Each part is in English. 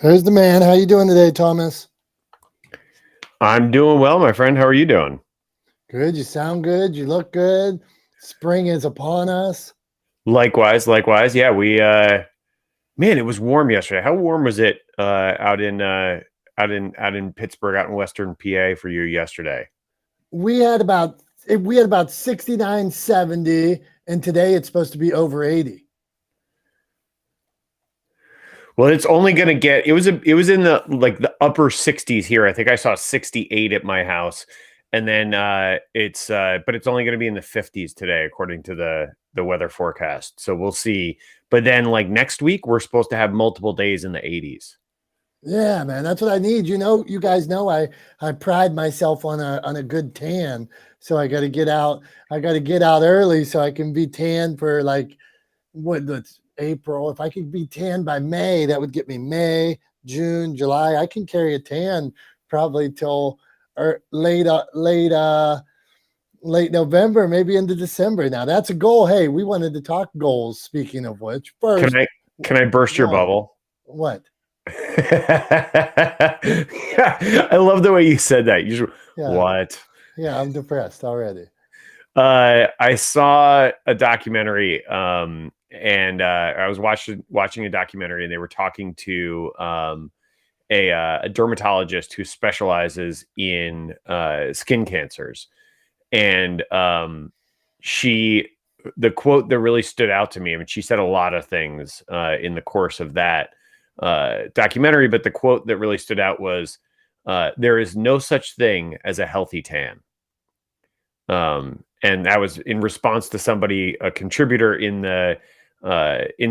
There's the man. How you doing today, Thomas? I'm doing well, my friend. How are you doing? Good. You sound good. You look good. Spring is upon us. Likewise, likewise. Yeah, man, it was warm yesterday. How warm was it out in Pittsburgh, out in Western PA for you yesterday? We had about 69, 70, and today it's supposed to be over 80. Well, it's only going to get it was in the upper 60s here. I think I saw 68 at my house. And then but it's only going to be in the 50s today according to the weather forecast. So we'll see. But then like next week we're supposed to have multiple days in the 80s. Yeah, man, that's what I need. You guys know I pride myself on a good tan. So I got to get out. I got to get out early so I can be tan for like that's April. If I could be tan by May, that would get me May, June, July. I can carry a tan probably till late November, maybe into December. Now that's a goal. Hey, we wanted to talk goals. Speaking of which, Can first, I can I burst your one, bubble? what? I love the way you said that. Yeah, What? yeah, I'm depressed already. I saw a documentary, and I was watching a documentary, and they were talking to a dermatologist who specializes in skin cancers, and she the quote that really stood out to me. I mean, she said a lot of things in the course of that documentary, but the quote that really stood out was, "There is no such thing as a healthy tan." And that was in response to somebody, a contributor in the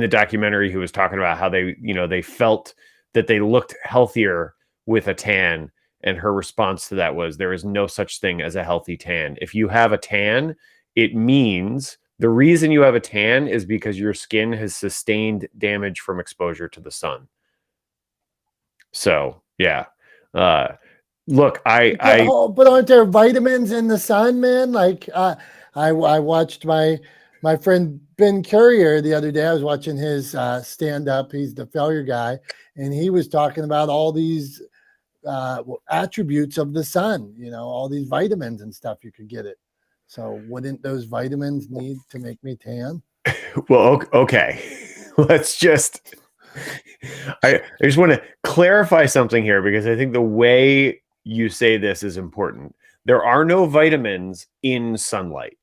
documentary, who was talking about how they felt that they looked healthier with a tan. And her response to that was, there is no such thing as a healthy tan. If you have a tan, it means the reason you have a tan is because your skin has sustained damage from exposure to the sun. So yeah. Look, But aren't there vitamins in the sun, man? Like I watched my friend Ben Courier the other day. I was watching his stand up. He's the failure guy, and he was talking about all these attributes of the sun. All these vitamins and stuff you could get it. So wouldn't those vitamins need to make me tan? well, okay. Let's just I just want to clarify something here, because I think the way you say this is important. There are no vitamins in sunlight.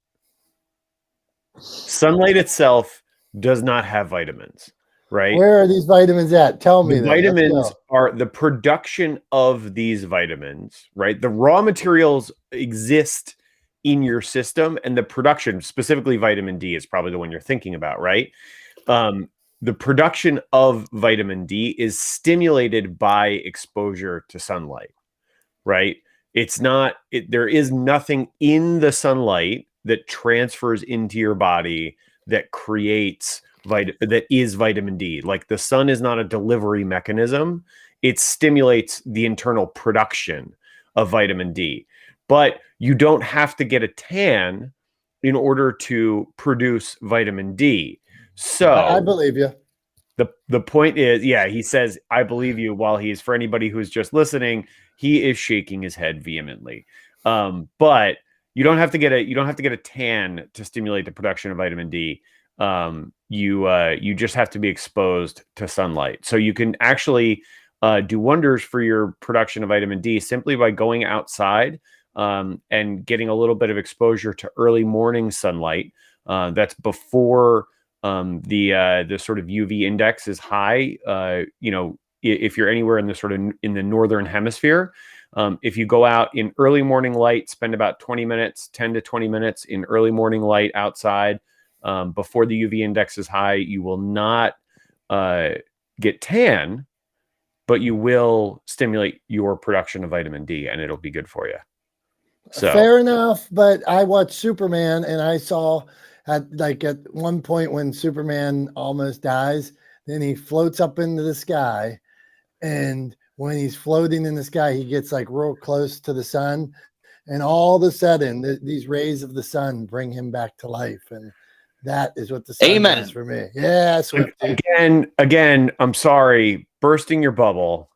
Sunlight itself does not have vitamins, right? Where are these vitamins at? Tell me The then. Let's vitamins go. are the production of these vitamins, right? The raw materials exist in your system, and the production, specifically vitamin D, is probably the one you're thinking about, right? The production of vitamin D is stimulated by exposure to sunlight, right? There is nothing in the sunlight that transfers into your body that creates that is vitamin D. Like, the sun is not a delivery mechanism. It stimulates the internal production of vitamin D. But you don't have to get a tan in order to produce vitamin D. I So believe you. the point is, yeah, he says, "I believe you," while for anybody who's just listening, he is shaking his head vehemently. But you don't have to get a tan to stimulate the production of vitamin D. You just have to be exposed to sunlight. So you can actually do wonders for your production of vitamin D simply by going outside and getting a little bit of exposure to early morning sunlight. That's before the sort of UV index is high. If you're anywhere in the northern hemisphere, if you go out in early morning light, spend about 10 to 20 minutes in early morning light outside before the UV index is high, you will not get tan, but you will stimulate your production of vitamin D, and it'll be good for you. So Fair enough, but I watched Superman and I saw at one point when Superman almost dies, then he floats up into the sky, and when he's floating in the sky, he gets like real close to the sun, and all of a sudden these rays of the sun bring him back to life, and that is what the sun Amen. does for me. Yeah, Swifty. again, I'm sorry, bursting your bubble.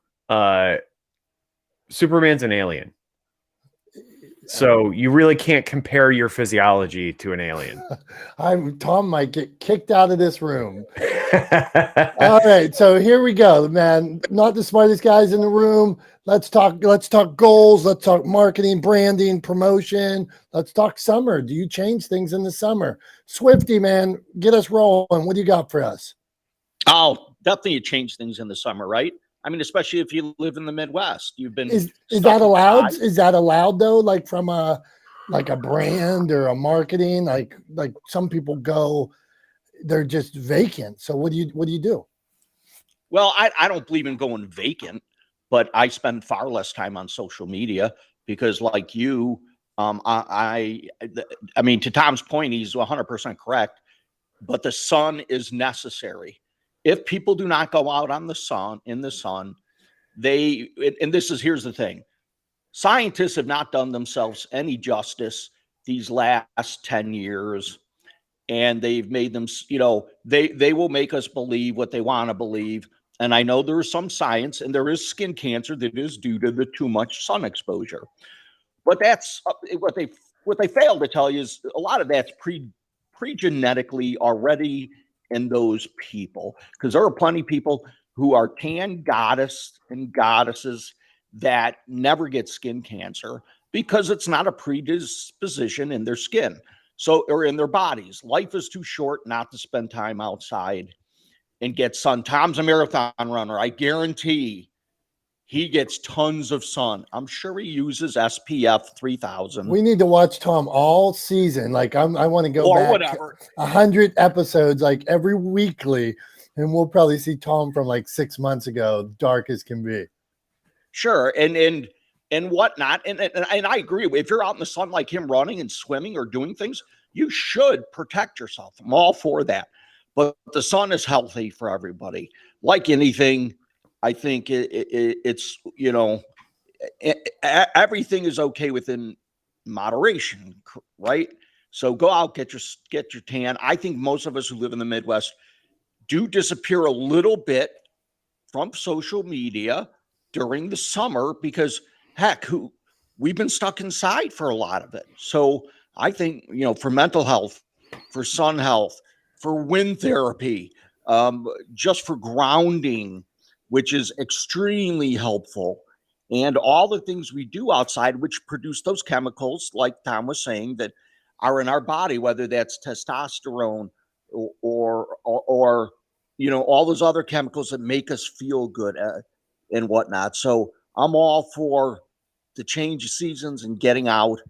Superman's an alien. So you really can't compare your physiology to an alien. Tom might get kicked out of this room. All right, so here we go, man. Not the smartest guys in the room. Let's talk goals. Let's talk marketing, branding, promotion. Let's talk summer. Do you change things in the summer? Swifty, man, get us rolling. What do you got for us? Oh, definitely change things in the summer, right? I mean, especially if you live in the Midwest. You've been is that allowed? Is that allowed though? Like from a brand or a marketing? Like some people go, they're just vacant. So what do you do? Well, I don't believe in going vacant, but I spend far less time on social media because, like you, I mean, to Tom's point, he's 100% correct. But the sun is necessary. If people do not go out in the sun, and here's the thing. Scientists have not done themselves any justice these last 10 years. And they've made them, they will make us believe what they want to believe. And I know there is some science and there is skin cancer that is due to the too much sun exposure. But that's what they fail to tell you is a lot of that's pre-genetically already in those people, because there are plenty of people who are tan goddess and goddesses that never get skin cancer because it's not a predisposition in their skin, or in their bodies. Life is too short not to spend time outside and get sun. Tom's a marathon runner. I guarantee he gets tons of sun. I'm sure he uses SPF 3000. We need to watch Tom all season. Like I want to go or back whatever. 100 episodes, like every weekly, and we'll probably see Tom from like 6 months ago, dark as can be. Sure, and whatnot, and I agree. If you're out in the sun like him, running and swimming or doing things, you should protect yourself. I'm all for that. But the sun is healthy for everybody. Like anything, I think it's everything is okay within moderation, right? So go out, get your tan. I think most of us who live in the Midwest do disappear a little bit from social media during the summer because we've been stuck inside for a lot of it. So I think, for mental health, for sun health, for wind therapy, just for grounding, which is extremely helpful. And all the things we do outside, which produce those chemicals, like Tom was saying, that are in our body, whether that's testosterone or all those other chemicals that make us feel good and whatnot. So I'm all for the change of seasons and getting out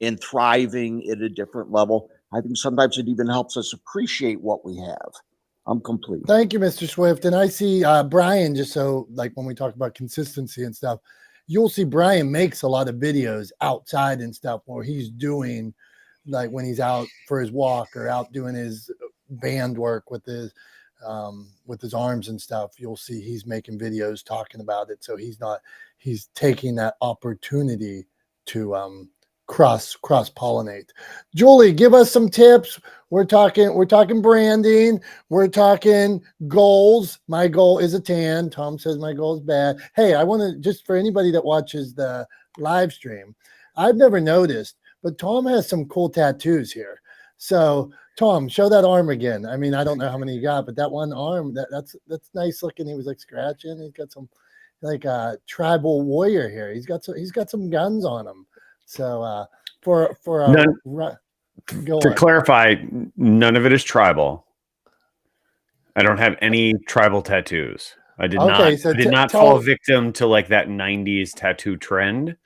and thriving at a different level. I think sometimes it even helps us appreciate what we have. I'm complete. Thank you, Mr. Swift. And I see Brian, just so like when we talk about consistency and stuff, you'll see Brian makes a lot of videos outside and stuff where he's doing, like when he's out for his walk or out doing his band work with his arms and stuff. You'll see he's making videos talking about it. So he's taking that opportunity to cross-pollinate. Julie, give us some tips. We're talking branding. We're talking goals. My goal is a tan. Tom says my goal is bad. Hey, I want to, just for anybody that watches the live stream, I've never noticed, but Tom has some cool tattoos here. So Tom, show that arm again. I mean, I don't know how many you got, but that one arm, that's nice looking. He was like scratching. He's got some like a tribal warrior here. He's got some guns on him. So to clarify, none of it is tribal. I don't have any tribal tattoos. I did not fall victim to like that 90s tattoo trend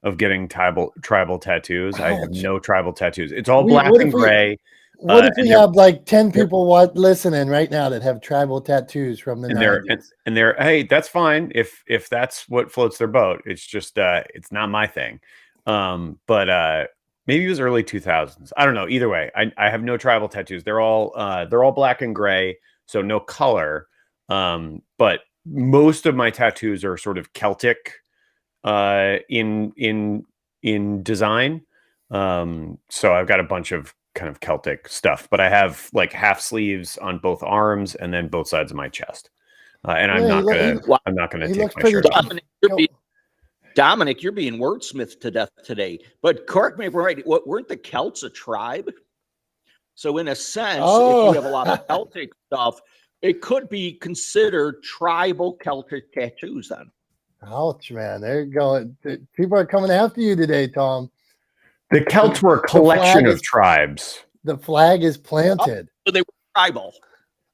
of getting tribal tattoos. I have no tribal tattoos. It's all black and gray. What if we have like 10 people listening right now that have tribal tattoos from the 90s? And they're, hey, that's fine if that's what floats their boat. It's just it's not my thing. But maybe it was early 2000s. I don't know. Either way, I have no tribal tattoos. They're all black and gray, so no color. But most of my tattoos are sort of Celtic in design. So I've got a bunch of kind of Celtic stuff, but I have like half sleeves on both arms and then both sides of my chest. And I'm Yeah, not gonna Well, I'm not gonna he take looks my pretty shirt off. Dominic, Dominic, you're being wordsmithed to death today. But correct me if I'm right. Weren't the Celts a tribe? So in a sense, if we have a lot of Celtic stuff, it could be considered tribal Celtic tattoos then. Ouch, man. There you go. People are coming after you today, Tom. The Celts were a collection of tribes. The flag is planted. So they were tribal.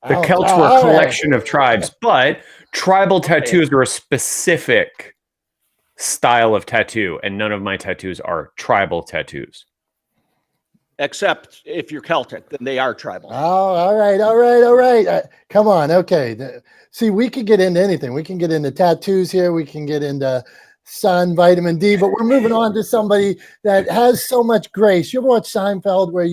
The Ouch. Celts were a All right. collection of tribes, but tribal tattoos are a specific style of tattoo, and none of my tattoos are tribal tattoos. Except if you're Celtic, then they are tribal. Oh, all right. Come on. Okay. See, we could get into anything. We can get into tattoos here. We can get into sun, vitamin D, but we're moving on to somebody that has so much grace. You ever watch Seinfeld where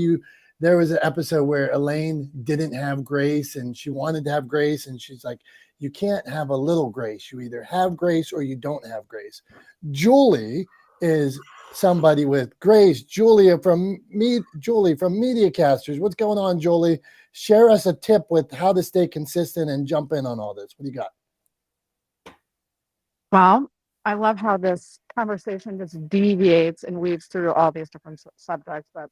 there was an episode where Elaine didn't have grace and she wanted to have grace, and she's like, you can't have a little grace. You either have grace or you don't have grace. Julie is somebody with grace. Julie from MediaCasters. What's going on, Julie? Share us a tip with how to stay consistent and jump in on all this. What do you got? Well, I love how this conversation just deviates and weaves through all these different subjects, but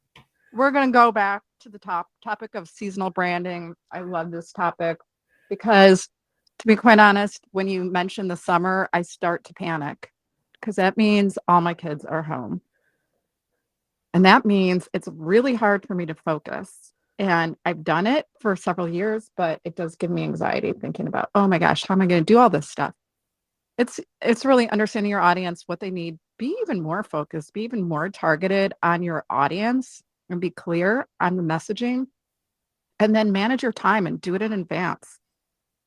we're going to go back to the topic of seasonal branding. I love this topic because, to be quite honest, when you mention the summer, I start to panic because that means all my kids are home. And that means it's really hard for me to focus. And I've done it for several years, but it does give me anxiety thinking about, oh my gosh, how am I going to do all this stuff? It's really understanding your audience, what they need. Be even more focused, be even more targeted on your audience and be clear on the messaging. And then manage your time and do it in advance.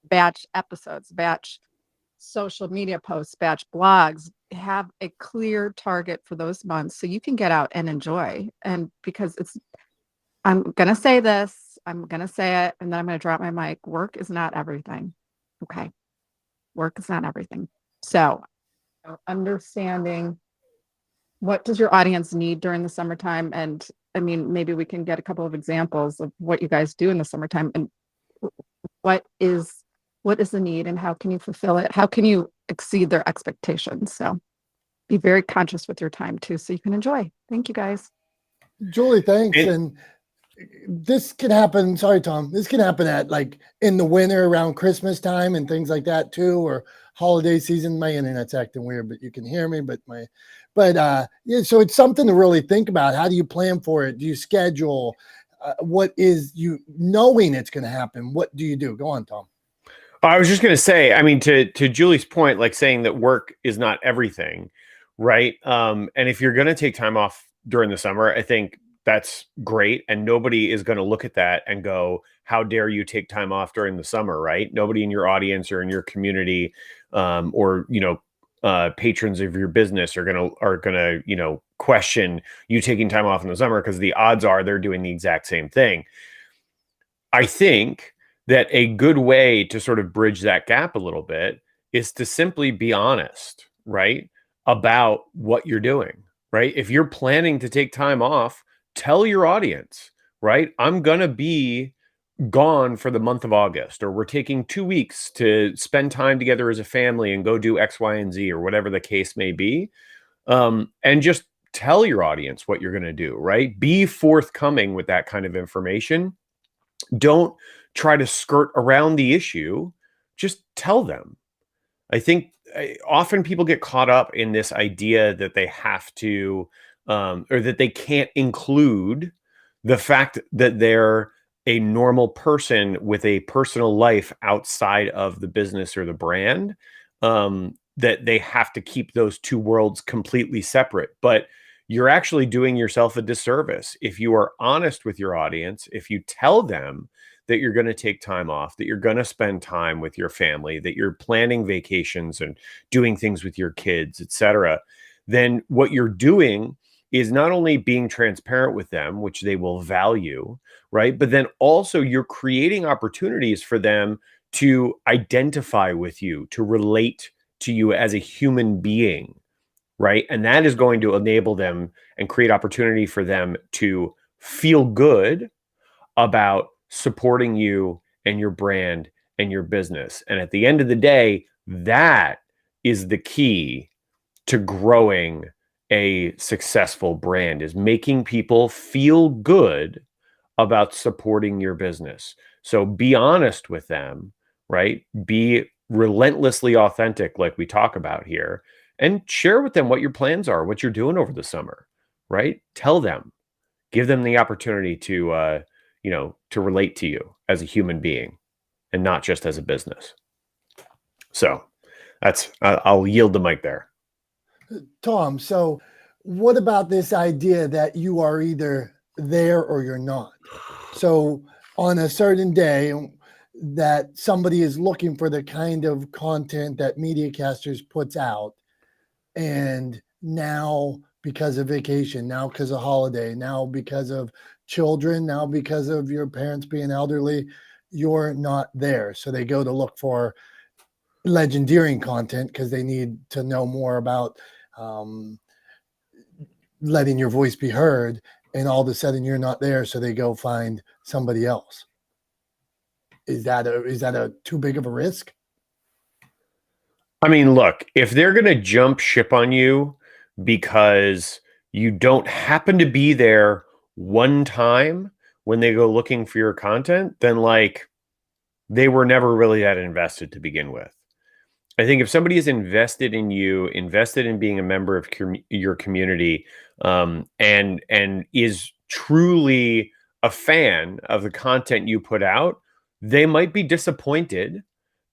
Batch episodes, batch social media posts, batch blogs, have a clear target for those months so you can get out and enjoy. And because I'm going to say this, I'm going to say it, and then I'm going to drop my mic. Work is not everything. Okay. Work is not everything. So understanding what does your audience need during the summertime? And I mean, maybe we can get a couple of examples of what you guys do in the summertime and what is the need and how can you fulfill it? How can you exceed their expectations? So be very conscious with your time too, so you can enjoy. Thank you guys. Julie, thanks. And this can happen. Sorry, Tom. This can happen at like in the winter around Christmas time and things like that too, or holiday season. My internet's acting weird, but you can hear me. Yeah, so it's something to really think about. How do you plan for it? Do you schedule? What is you knowing it's going to happen? What do you do? Go on, Tom. I was just going to say, I mean, to Julie's point, like saying that work is not everything, right? And if you're going to take time off during the summer, I think that's great. And nobody is going to look at that and go, how dare you take time off during the summer, right? Nobody in your audience or in your community or, patrons of your business are gonna, question you taking time off in the summer because the odds are they're doing the exact same thing. I think that a good way to sort of bridge that gap a little bit is to simply be honest, right? About what you're doing, right? If you're planning to take time off, tell your audience, right? I'm going to be gone for the month of August, or we're taking 2 weeks to spend time together as a family and go do X, Y, and Z, or whatever the case may be. And just tell your audience what you're going to do, right? Be forthcoming with that kind of information. Don't try to skirt around the issue. Just tell them. I think often people get caught up in this idea that they have to, or that they can't include the fact that they're a normal person with a personal life outside of the business or the brand, that they have to keep those two worlds completely separate. But you're actually doing yourself a disservice if you are honest with your audience, if you tell them that you're going to take time off, that you're going to spend time with your family, that you're planning vacations and doing things with your kids, etc. Then what you're doing is not only being transparent with them, which they will value, right? But then also you're creating opportunities for them to identify with you, to relate to you as a human being, right? And that is going to enable them and create opportunity for them to feel good about supporting you and your brand and your business. And at the end of the day, that is the key to growing a successful brand, is making people feel good about supporting your business. So be honest with them, right? Be relentlessly authentic, like we talk about here, and share with them what your plans are, what you're doing over the summer, right? Tell them, give them the opportunity to, to relate to you as a human being and not just as a business. So I'll yield the mic there. Tom, so what about this idea that you are either there or you're not? So on a certain day that somebody is looking for the kind of content that MediaCasters puts out, and now because of vacation, now because of holiday, now because of children, now because of your parents being elderly, you're not there. So they go to look for legendeering content because they need to know more about letting your voice be heard, and all of a sudden you're not there, so they go find somebody else. Is that a too big of a risk? I mean, look, if they're going to jump ship on you because you don't happen to be there one time when they go looking for your content, then like they were never really that invested to begin with. I think if somebody is invested in you, invested in being a member of your community, and is truly a fan of the content you put out, they might be disappointed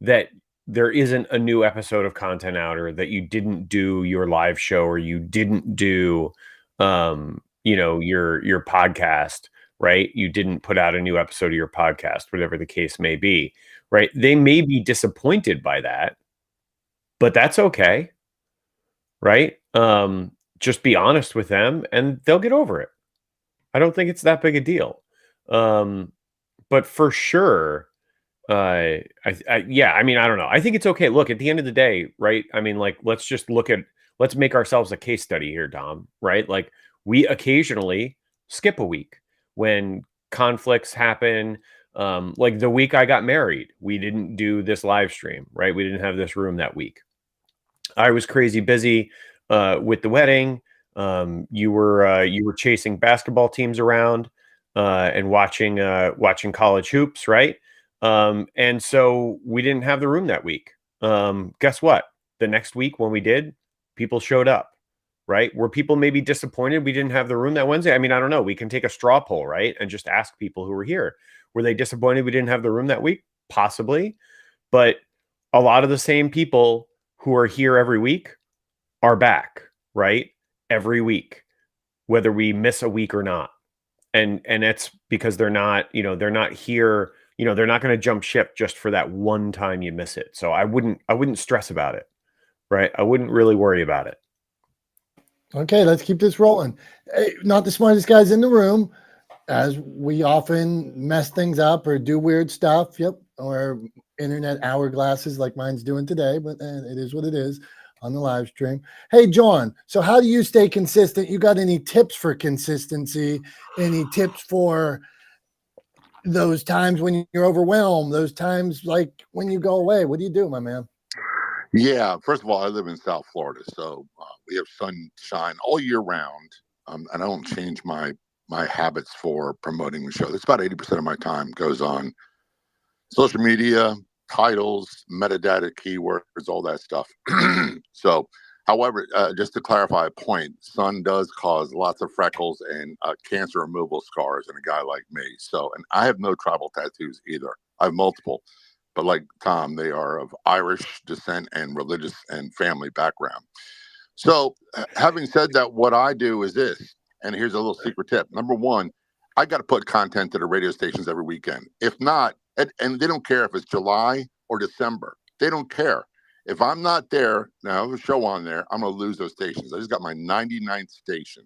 that there isn't a new episode of content out, or that you didn't do your live show, or you didn't do, your podcast, right? You didn't put out a new episode of your podcast, whatever the case may be, right? They may be disappointed by that, but that's okay, right? Just be honest with them and they'll get over it. I don't think it's that big a deal. But for sure, I don't know. I think it's okay. Look, at the end of the day, right? I mean, like, let's make ourselves a case study here, Dom, right? Like, we occasionally skip a week when conflicts happen. Like the week I got married, we didn't do this live stream, right? We didn't have this room that week. I was crazy busy with the wedding. You were chasing basketball teams around and watching college hoops, right? And so we didn't have the room that week. Guess what? The next week when we did, people showed up, right? Were people maybe disappointed we didn't have the room that Wednesday? I mean, I don't know. We can take a straw poll, right? And just ask people who were here. Were they disappointed we didn't have the room that week? Possibly. But a lot of the same people who are here every week are back, right? Every week, whether we miss a week or not. And it's because they're not here, they're not going to jump ship just for that one time you miss it. So I wouldn't stress about it, right? I wouldn't really worry about it. Okay, let's keep this rolling. Hey, not the smartest guys in the room, as we often mess things up or do weird stuff. Yep. Or internet hourglasses like mine's doing today, but it is what it is on the live stream. Hey, John, so how do you stay consistent? You got any tips for consistency? Any tips for those times when you're overwhelmed, those times like when you go away? What do you do, my man? Yeah, first of all, I live in South Florida, so we have sunshine all year round, and I don't change my habits for promoting the show. It's about 80% of my time goes on social media, titles, metadata, keywords, all that stuff. So, however, just to clarify a point, sun does cause lots of freckles and cancer removal scars in a guy like me. So, and I have no tribal tattoos either. I have multiple, but like Tom, they are of Irish descent and religious and family background. So, having said that, what I do is this, and here's a little secret tip. Number one, I got to put content to the radio stations every weekend. If not, and they don't care if it's July or December. They don't care. If I'm not there, now I have a show on there, I'm going to lose those stations. I just got my 99th station.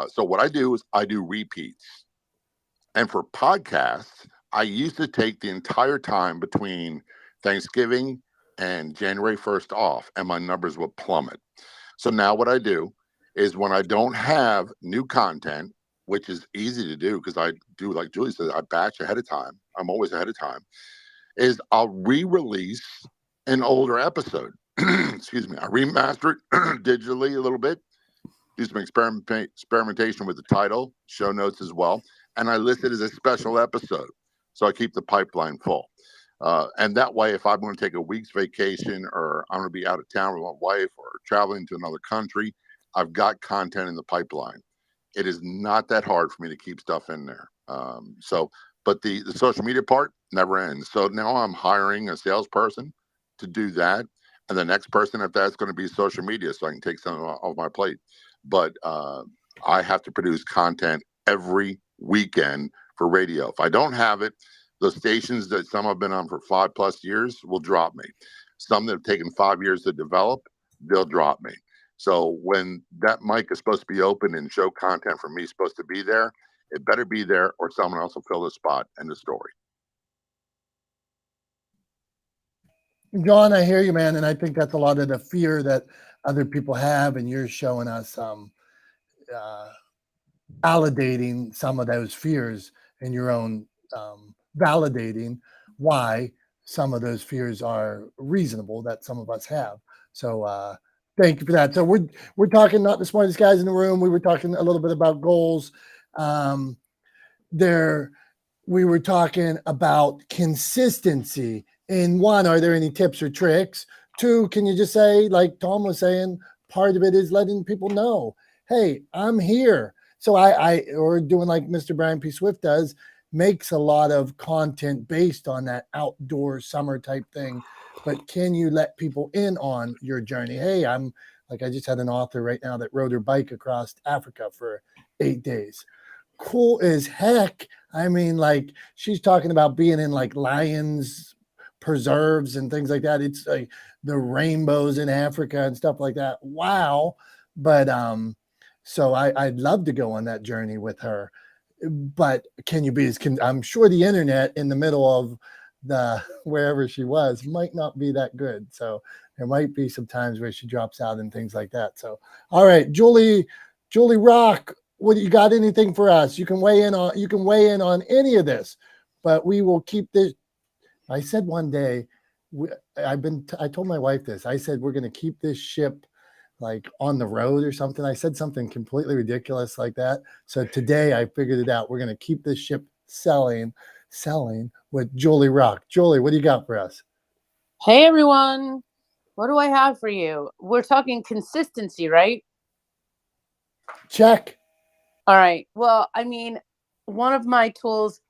So what I do is I do repeats. And for podcasts, I used to take the entire time between Thanksgiving and January 1st off, and my numbers would plummet. So now what I do is when I don't have new content, which is easy to do because I do, like Julie said, I batch ahead of time. I'm always ahead of time. is I'll re-release an older episode. Excuse me. I remaster it digitally a little bit, do some experimentation with the title, show notes as well, and I list it as a special episode. So I keep the pipeline full. And that way, if I'm going to take a week's vacation or I'm going to be out of town with my wife or traveling to another country, I've got content in the pipeline. It is not that hard for me to keep stuff in there. But the social media part never ends. So now I'm hiring a salesperson to do that. And the next person, if that's going to be social media, so I can take some off my plate. But I have to produce content every weekend for radio. If I don't have it, the stations that some have been on for 5+ years will drop me. Some that have taken 5 years to develop, they'll drop me. So when that mic is supposed to be open and show content for me supposed to be there, it better be there or someone else will fill the spot. End of story. John, I hear you, man, and I think that's a lot of the fear that other people have, and you're showing us validating some of those fears in your own validating why some of those fears are reasonable that some of us have. So thank you for that. So we're talking not the smartest guys in the room. We were talking a little bit about goals. We were talking about consistency. In one, are there any tips or tricks? Two, can you just say, like Tom was saying, part of it is letting people know, hey, I'm here. So or doing like Mr. Brian P. Swift does, makes a lot of content based on that outdoor summer type thing. But can you let people in on your journey? Hey, I just had an author right now that rode her bike across Africa for 8 days. Cool as heck. I mean, like, she's talking about being in like lions preserves and things like that. It's like the rainbows in Africa and stuff like that. Wow. But so I'd love to go on that journey with her. But can you be I'm sure the internet in the middle of the wherever she was might not be that good. So there might be some times where she drops out and things like that. So all right, Julie Rock, what you got? Anything for us? You can weigh in on any of this, but we will keep this. I said one day, I told my wife this. I said we're going to keep this ship like on the road or something. I said something completely ridiculous like that. So today I figured it out. We're going to keep this ship selling with Julie Rock. Julie, what do you got for us? Hey everyone, what do I have for you? We're talking consistency, right? Check. All right. Well, I mean, one of my tools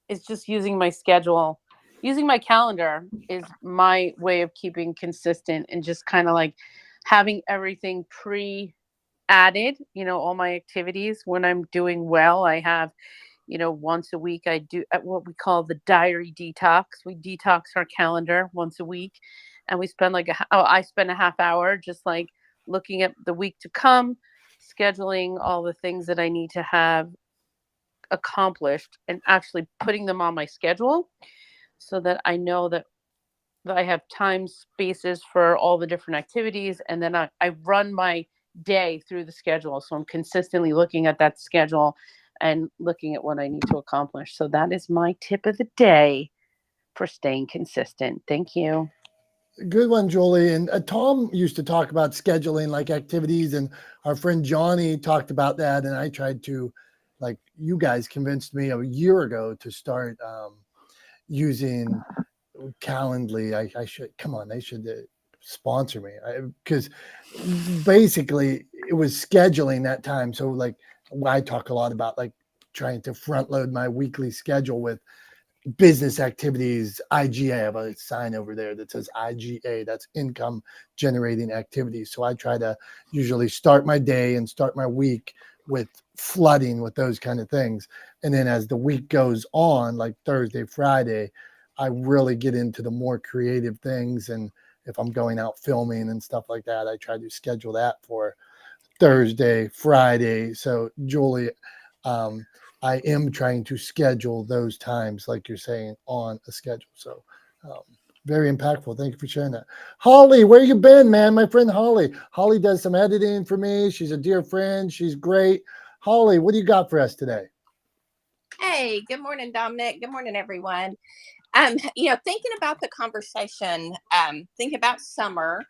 is just using my schedule. Using my calendar is my way of keeping consistent and just kind of like having everything pre-added, all my activities. When I'm doing well, I have, once a week, I do what we call the diary detox. We detox our calendar once a week, and we spend I spend a half hour just like looking at the week to come, scheduling all the things that I need to have accomplished and actually putting them on my schedule so that I know that I have time spaces for all the different activities. And then I run my day through the schedule. So I'm consistently looking at that schedule and looking at what I need to accomplish. So that is my tip of the day for staying consistent. Thank you. Good one, Julie. And Tom used to talk about scheduling like activities, and our friend Johnny talked about that. And I tried to, like, you guys convinced me a year ago to start using Calendly. I should, come on, they should sponsor me, because basically it was scheduling that time. So like I talk a lot about like trying to front load my weekly schedule with business activities. IGA, I have a sign over there that says IGA, that's income generating activities. So I try to usually start my day and start my week with flooding with those kind of things. And then as the week goes on, like Thursday, Friday, I really get into the more creative things. And if I'm going out filming and stuff like that, I try to schedule that for Thursday, Friday. So Julie, I am trying to schedule those times, like you're saying, on a schedule. So very impactful. Thank you for sharing that. Holly, where you been, man? My friend Holly. Holly does some editing for me. She's a dear friend. She's great. Holly, what do you got for us today? Hey, good morning, Dominick. Good morning, everyone. Thinking about the conversation, think about summer.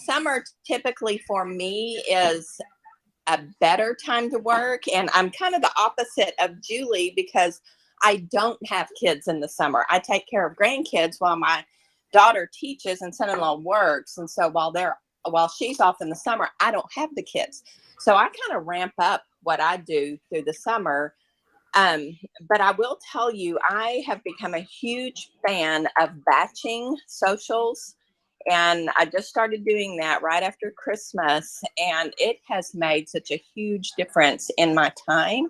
Summer typically for me is a better time to work. And I'm kind of the opposite of Julie because I don't have kids in the summer. I take care of grandkids while my daughter teaches and son-in-law works. And so while she's off in the summer, I don't have the kids. So I kind of ramp up what I do through the summer. But I will tell you, I have become a huge fan of batching socials. And I just started doing that right after Christmas. And it has made such a huge difference in my time.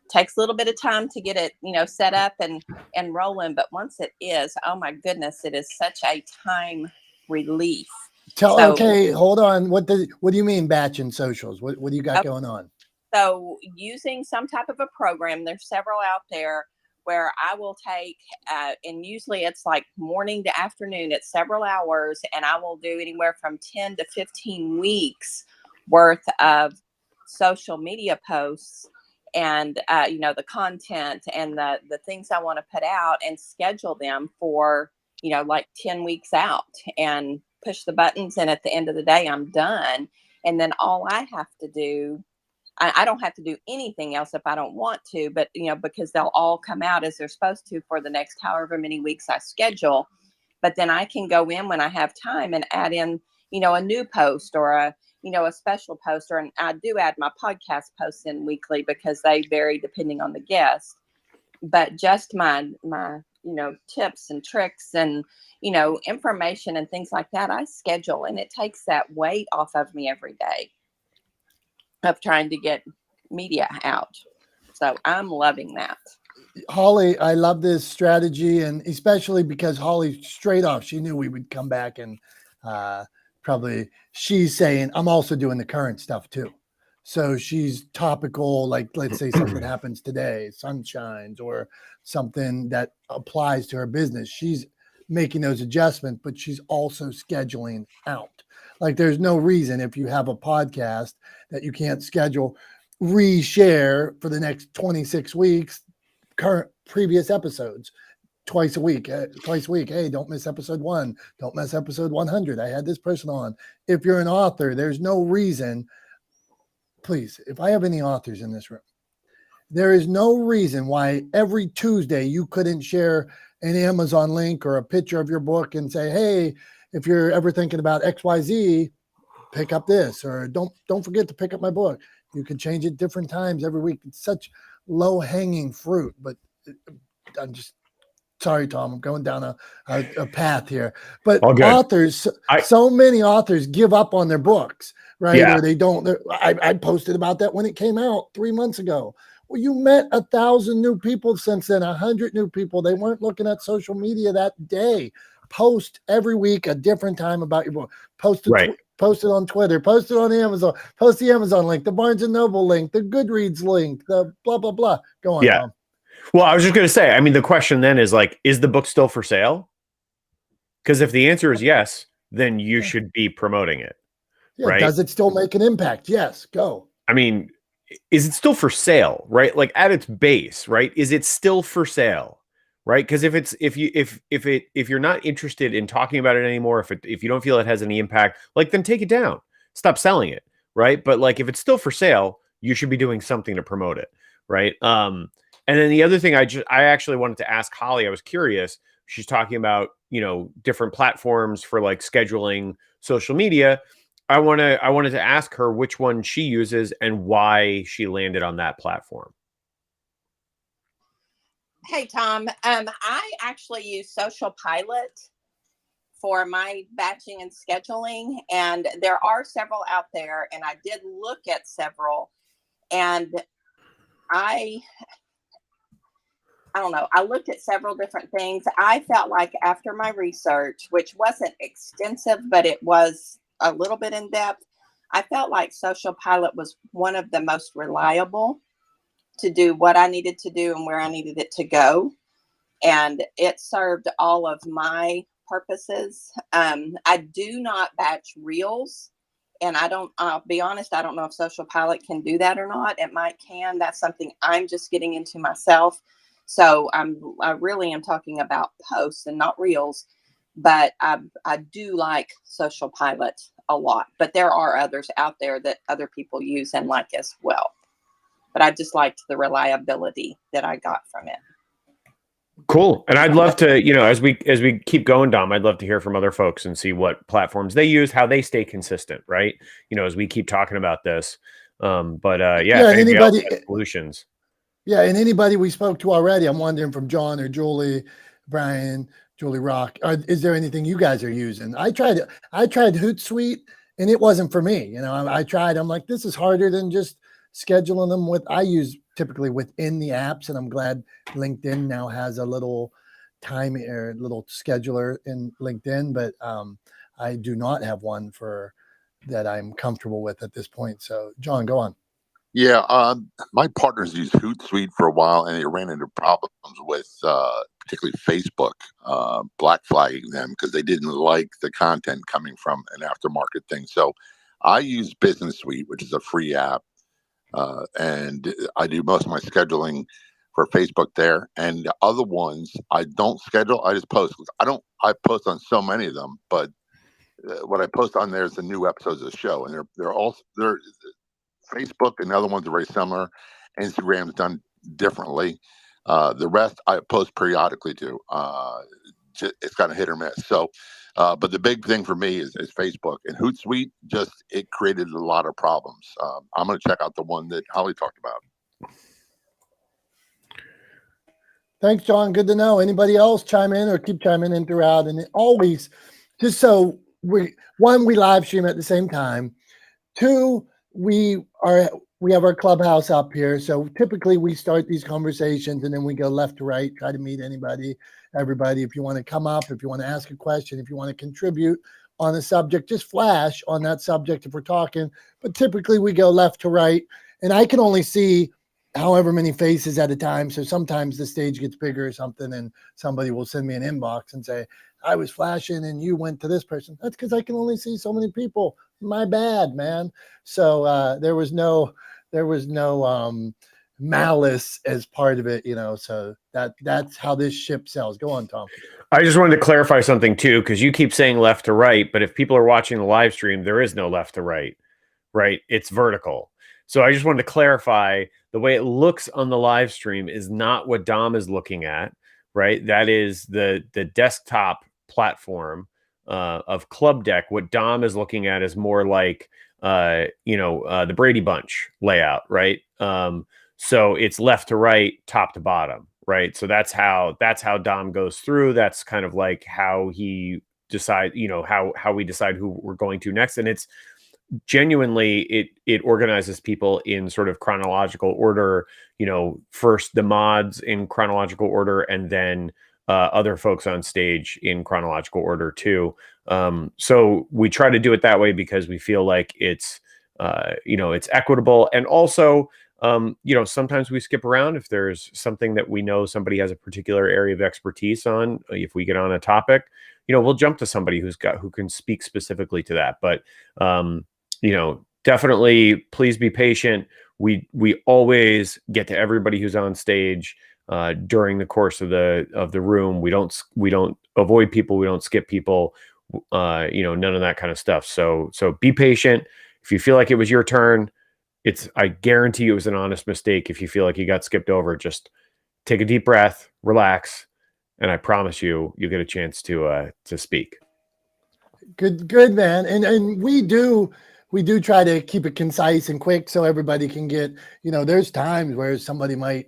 Takes a little bit of time to get it, set up and rolling. But once it is, oh my goodness, it is such a time relief. Okay, hold on. What do you mean batching socials? What do you got going on? So using some type of a program, there's several out there where I will take, and usually it's like morning to afternoon, it's several hours, and I will do anywhere from 10 to 15 weeks worth of social media posts and, the content and the things I want to put out and schedule them for, like 10 weeks out and push the buttons. And at the end of the day, I'm done. And then all I have to do, I don't have to do anything else if I don't want to, but, because they'll all come out as they're supposed to for the next however many weeks I schedule. But then I can go in when I have time and add in, a new post or a special post, and I do add my podcast posts in weekly because they vary depending on the guest. But just my tips and tricks and, information and things like that, I schedule, and it takes that weight off of me every day of trying to get media out. So I'm loving that. Holly, I love this strategy, and especially because Holly straight off, she knew we would come back and probably she's saying, I'm also doing the current stuff too. So she's topical, like let's say something happens today, sun shines, or something that applies to her business. She's making those adjustments, but she's also scheduling out. Like there's no reason if you have a podcast that you can't schedule, reshare for the next 26 weeks, previous episodes twice a week. Hey, don't miss episode 1. Don't miss episode 100. I had this person on. If you're an author, there's no reason. Please, if I have any authors in this room, there is no reason why every Tuesday you couldn't share an Amazon link or a picture of your book and say, hey, if you're ever thinking about XYZ, pick up this, or don't forget to pick up my book. You can change it different times every week. It's such low hanging fruit, but I'm just sorry, Tom, I'm going down a path here, but authors, so many authors give up on their books, right? Yeah. Or they don't. I posted about that when it came out 3 months ago. Well, you met 1,000 new people since then, 100 new people. They weren't looking at social media that day. Post every week a different time about your book. Post it on Twitter, post it on Amazon, post the Amazon link, the Barnes & Noble link, the Goodreads link, the blah, blah, blah. Go on, Tom. Well, I was just going to say, I mean, the question then is like, is the book still for sale? Because if the answer is yes, then you should be promoting it. Yeah, right? Does it still make an impact? Yes, go. I mean, is it still for sale, right? Like at its base, right? Is it still for sale? Right? Because if you're not interested in talking about it anymore, if you don't feel it has any impact, like then take it down, stop selling it, right? But like if it's still for sale, you should be doing something to promote it, right? And then the other thing I actually wanted to ask Holly, I was curious. She's talking about different platforms for like scheduling social media. I wanted to ask her which one she uses and why she landed on that platform. Hey, Tom, I actually use Social Pilot for my batching and scheduling, and there are several out there, and I did look at several, and I don't know, I looked at several different things. I felt like after my research, which wasn't extensive, but it was a little bit in depth, I felt like Social Pilot was one of the most reliable to do what I needed to do and where I needed it to go. And it served all of my purposes. I do not batch reels, and I'll be honest, I don't know if Social Pilot can do that or not. It might can. That's something I'm just getting into myself. So I really am talking about posts and not reels, but I do like Social Pilot a lot. But there are others out there that other people use and like as well. But I just liked the reliability that I got from it. Cool. And I'd love to, as we keep going, Dom, I'd love to hear from other folks and see what platforms they use, how they stay consistent, right? As we keep talking about this. If anybody else has solutions. Yeah, and anybody we spoke to already, I'm wondering from John or Julie, Brian, Julie Rock, is there anything you guys are using? I tried Hootsuite and it wasn't for me. I tried, I'm like, this is harder than just scheduling them I use typically within the apps, and I'm glad LinkedIn now has a little time or little scheduler in LinkedIn, but I do not have one that I'm comfortable with at this point. So John, go on. Yeah, my partners used Hootsuite for a while, and they ran into problems with particularly Facebook black flagging them because they didn't like the content coming from an aftermarket thing. So I use Business Suite, which is a free app, and I do most of my scheduling for Facebook there. And the other ones I don't schedule; I just post. I post on so many of them, but what I post on there is the new episodes of the show, and they're Facebook and the other ones are very similar. Instagram's done differently. The rest I post periodically too. It's kind of hit or miss. So, but the big thing for me is Facebook, and Hootsuite. It created a lot of problems. I'm going to check out the one that Holly talked about. Thanks, John. Good to know. Anybody else chime in or keep chiming in throughout? And always, just so we live stream at the same time. 2, we have our clubhouse up here. So typically we start these conversations and then we go left to right, try to meet everybody. If you want to come up, if you want to ask a question, if you want to contribute on a subject, just flash on that subject if we're talking. But typically we go left to right, and I can only see however many faces at a time. So sometimes the stage gets bigger or something, and somebody will send me an inbox and say, I was flashing and you went to this person. That's because I can only see so many people. My bad, man. So there was no malice as part of it, so that's how this ship sails. Go on, Tom. I just wanted to clarify something too, because you keep saying left to right, but if people are watching the live stream, there is no left to right, right? It's vertical. So I just wanted to clarify the way it looks on the live stream is not what Dom is looking at, right? That is the desktop platform of Club Deck. What Dom is looking at is more like the Brady Bunch layout, right? So it's left to right, top to bottom, right? So that's how Dom goes through. That's kind of like how he decide, how we decide who we're going to next. And it's genuinely it organizes people in sort of chronological order, first the mods in chronological order, and then other folks on stage in chronological order too. So we try to do it that way because we feel like it's equitable. And also, sometimes we skip around if there's something that we know somebody has a particular area of expertise on. If we get on a topic, we'll jump to somebody who can speak specifically to that. But, definitely please be patient. We always get to everybody who's on stage during the course of the room. We don't avoid people. We don't skip people. None of that kind of stuff. So be patient. If you feel like it was your turn, I guarantee you it was an honest mistake. If you feel like you got skipped over, just take a deep breath, relax, and I promise you'll get a chance to speak. Good, man. And we do try to keep it concise and quick so everybody can get, there's times where somebody might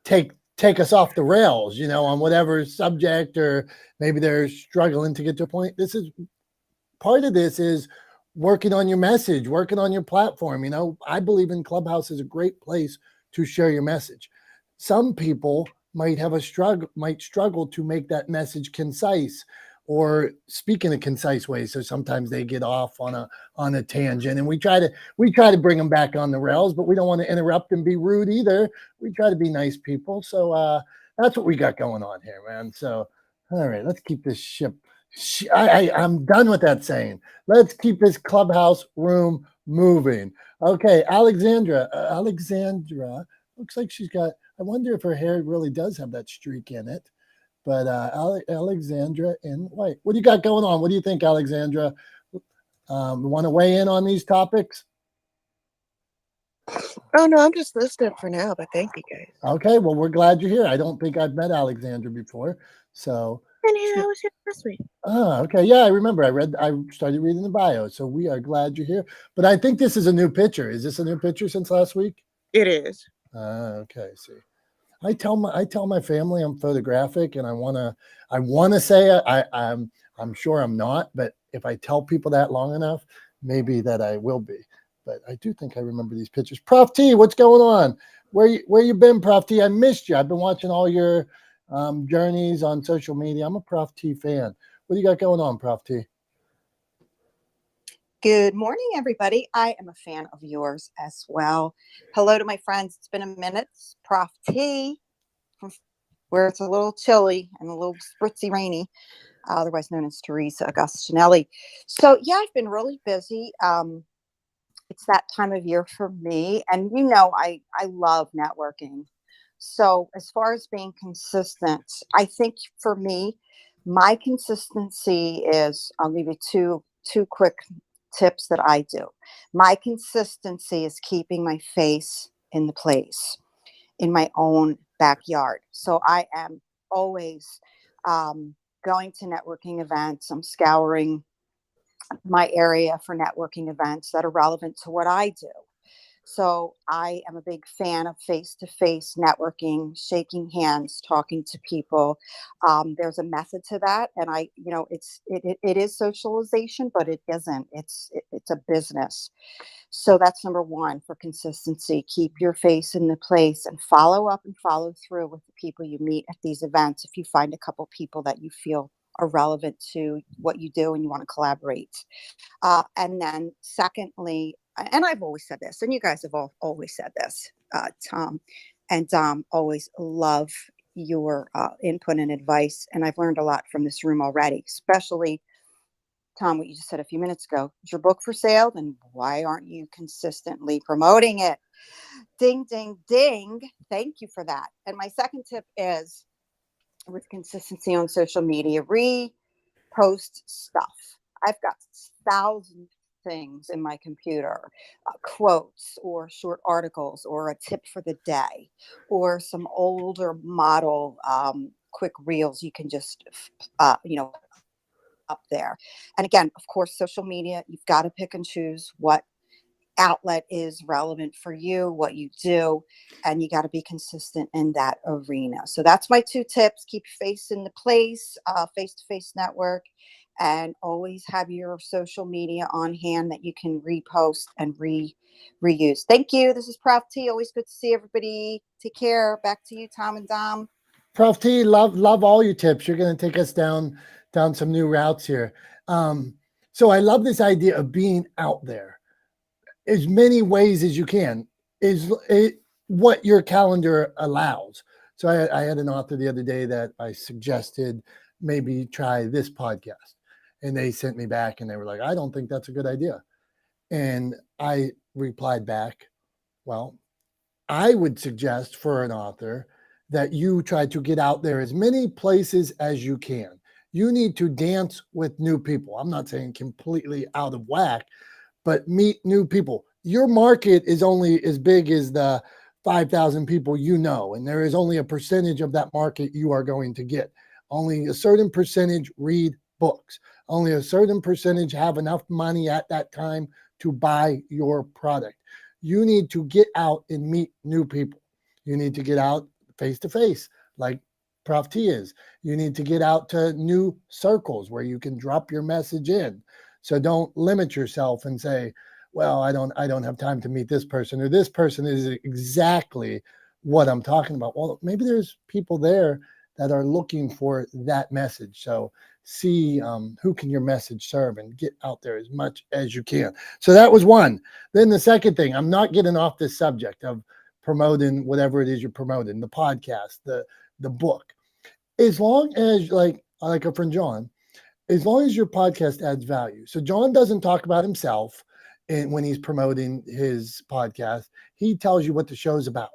take us off the rails, on whatever subject, or maybe they're struggling to get to a point. Part of this is working on your message, working on your platform. I believe in Clubhouse is a great place to share your message. Some people might struggle to make that message concise or speak in a concise way. So sometimes they get off on a tangent, and we try to bring them back on the rails, but we don't want to interrupt and be rude either. We try to be nice people. So that's what we got going on here, man. So, all right, let's keep this ship. I'm done with that saying. Let's keep this clubhouse room moving. Okay, Alexandra looks like she's got I wonder if her hair really does have that streak in it. But Alexandra in white. What do you got going on? What do you think, Alexandra? Want to weigh in on these topics? Oh no, I'm just listening for now, but thank you guys. Okay, well, we're glad you're here. I don't think I've met Alexandra before. So And I was here last week. okay. Yeah, I remember. I started reading the bio. So we are glad you're here. But I think this is a new picture. Is this a new picture since last week? It is. Okay, see. I tell my family I'm photographic, and I wanna say I'm sure I'm not, but if I tell people that long enough, maybe that I will be. But I do think I remember these pictures. Prof T, what's going on? Where you been, Prof T? I missed you. I've been watching all your journeys on social media. I'm a Prof T fan. What do you got going on, Prof T? Good morning, everybody. I am a fan of yours as well. Hello to my friends. It's been a minute. It's Prof T, from where it's a little chilly and a little spritzy rainy, otherwise known as Teresa Agostinelli. So yeah, I've been really busy. It's that time of year for me, and I love networking. So as far as being consistent, I think for me, my consistency is, I'll give you two quick tips that I do. My consistency is keeping my face in the place in my own backyard. So I am always going to networking events. I'm scouring my area for networking events that are relevant to what I do. So I am a big fan of face-to-face networking, shaking hands, talking to people. There's a method to that, and it is socialization, but it isn't. It's a business. So that's number one for consistency. Keep your face in the place and follow up and follow through with the people you meet at these events. If you find a couple people that you feel are relevant to what you do and you want to collaborate. And then secondly, and I've always said this, and you guys have always said this, Tom and Dom, always love your input and advice. And I've learned a lot from this room already, especially, Tom, what you just said a few minutes ago. Is your book for sale? Then why aren't you consistently promoting it? Ding, ding, ding. Thank you for that. And my second tip is, with consistency on social media, repost stuff. I've got thousands of things in my computer, quotes or short articles or a tip for the day or some older model quick reels you can just up there. And again, of course, social media, you've got to pick and choose what outlet is relevant for you, what you do, and you got to be consistent in that arena. So that's my two tips. Keep your face in the place, face-to-face network, and always have your social media on hand that you can repost and reuse. Thank you. This is Prof T. Always good to see everybody. Take care. Back to you, Tom and Dom. Prof T, love all your tips. You're going to take us down some new routes here. So I love this idea of being out there as many ways as you can, is what your calendar allows. So I had an author the other day that I suggested maybe try this podcast, and they sent me back and they were like, I don't think that's a good idea. And I replied back, well, I would suggest for an author that you try to get out there as many places as you can. You need to dance with new people. I'm not saying completely out of whack, but meet new people. Your market is only as big as the 5,000 people you know, and there is only a percentage of that market you are going to get. Only a certain percentage read books. Only a certain percentage have enough money at that time to buy your product. You need to get out and meet new people. You need to get out face to face, like Prof T is. You need to get out to new circles where you can drop your message in. So don't limit yourself and say, well, I don't have time to meet this person, or this person is exactly what I'm talking about. Well, maybe there's people there that are looking for that message. So see who can your message serve and get out there as much as you can. So that was one. Then the second thing, I'm not getting off this subject of promoting whatever it is you're promoting, the podcast, the book. As long as, like our friend John, as long as your podcast adds value. So John doesn't talk about himself when he's promoting his podcast. He tells you what the show's about.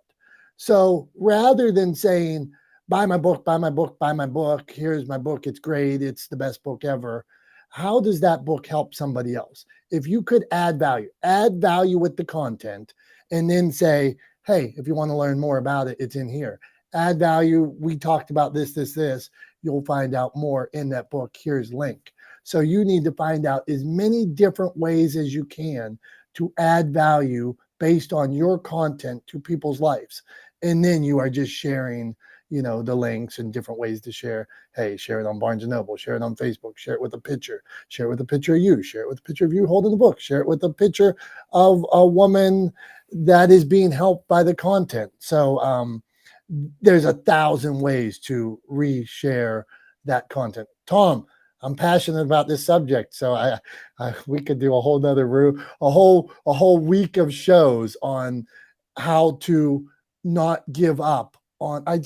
So rather than saying, buy my book, buy my book, buy my book, here's my book, it's great, it's the best book ever. How does that book help somebody else? If you could add value with the content, and then say, hey, if you want to learn more about it, it's in here. Add value. We talked about this. You'll find out more in that book. Here's link. So you need to find out as many different ways as you can to add value based on your content to people's lives. And then you are just sharing, the links and different ways to share. Hey, share it on Barnes & Noble, share it on Facebook, share it with a picture, share it with a picture of you, share it with a picture of you holding the book, share it with a picture of a woman that is being helped by the content. So there's 1,000 ways to reshare that content. Tom, I'm passionate about this subject, so we could do a whole nother a whole week of shows on how to not give up on. I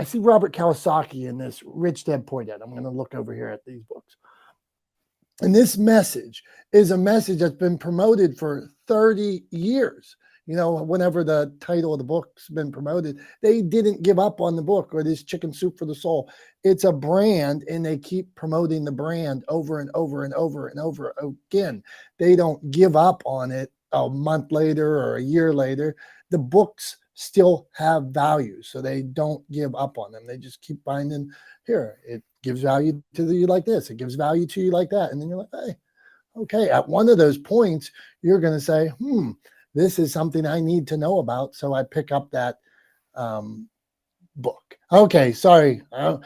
see Robert Kiyosaki in this Rich Dad Poor Dad. I'm going to look over here at these books. And this message is a message that's been promoted for 30 years. Whenever the title of the book's been promoted, they didn't give up on the book or this Chicken Soup for the Soul. It's a brand, and they keep promoting the brand over and over and over and over again. They don't give up on it a month later or a year later. The books still have value, so they don't give up on them. They just keep finding, here, it gives value to you like this. It gives value to you like that. And then you're like, hey, okay. At one of those points, you're going to say, this is something I need to know about. So I pick up that book. Okay, sorry. You're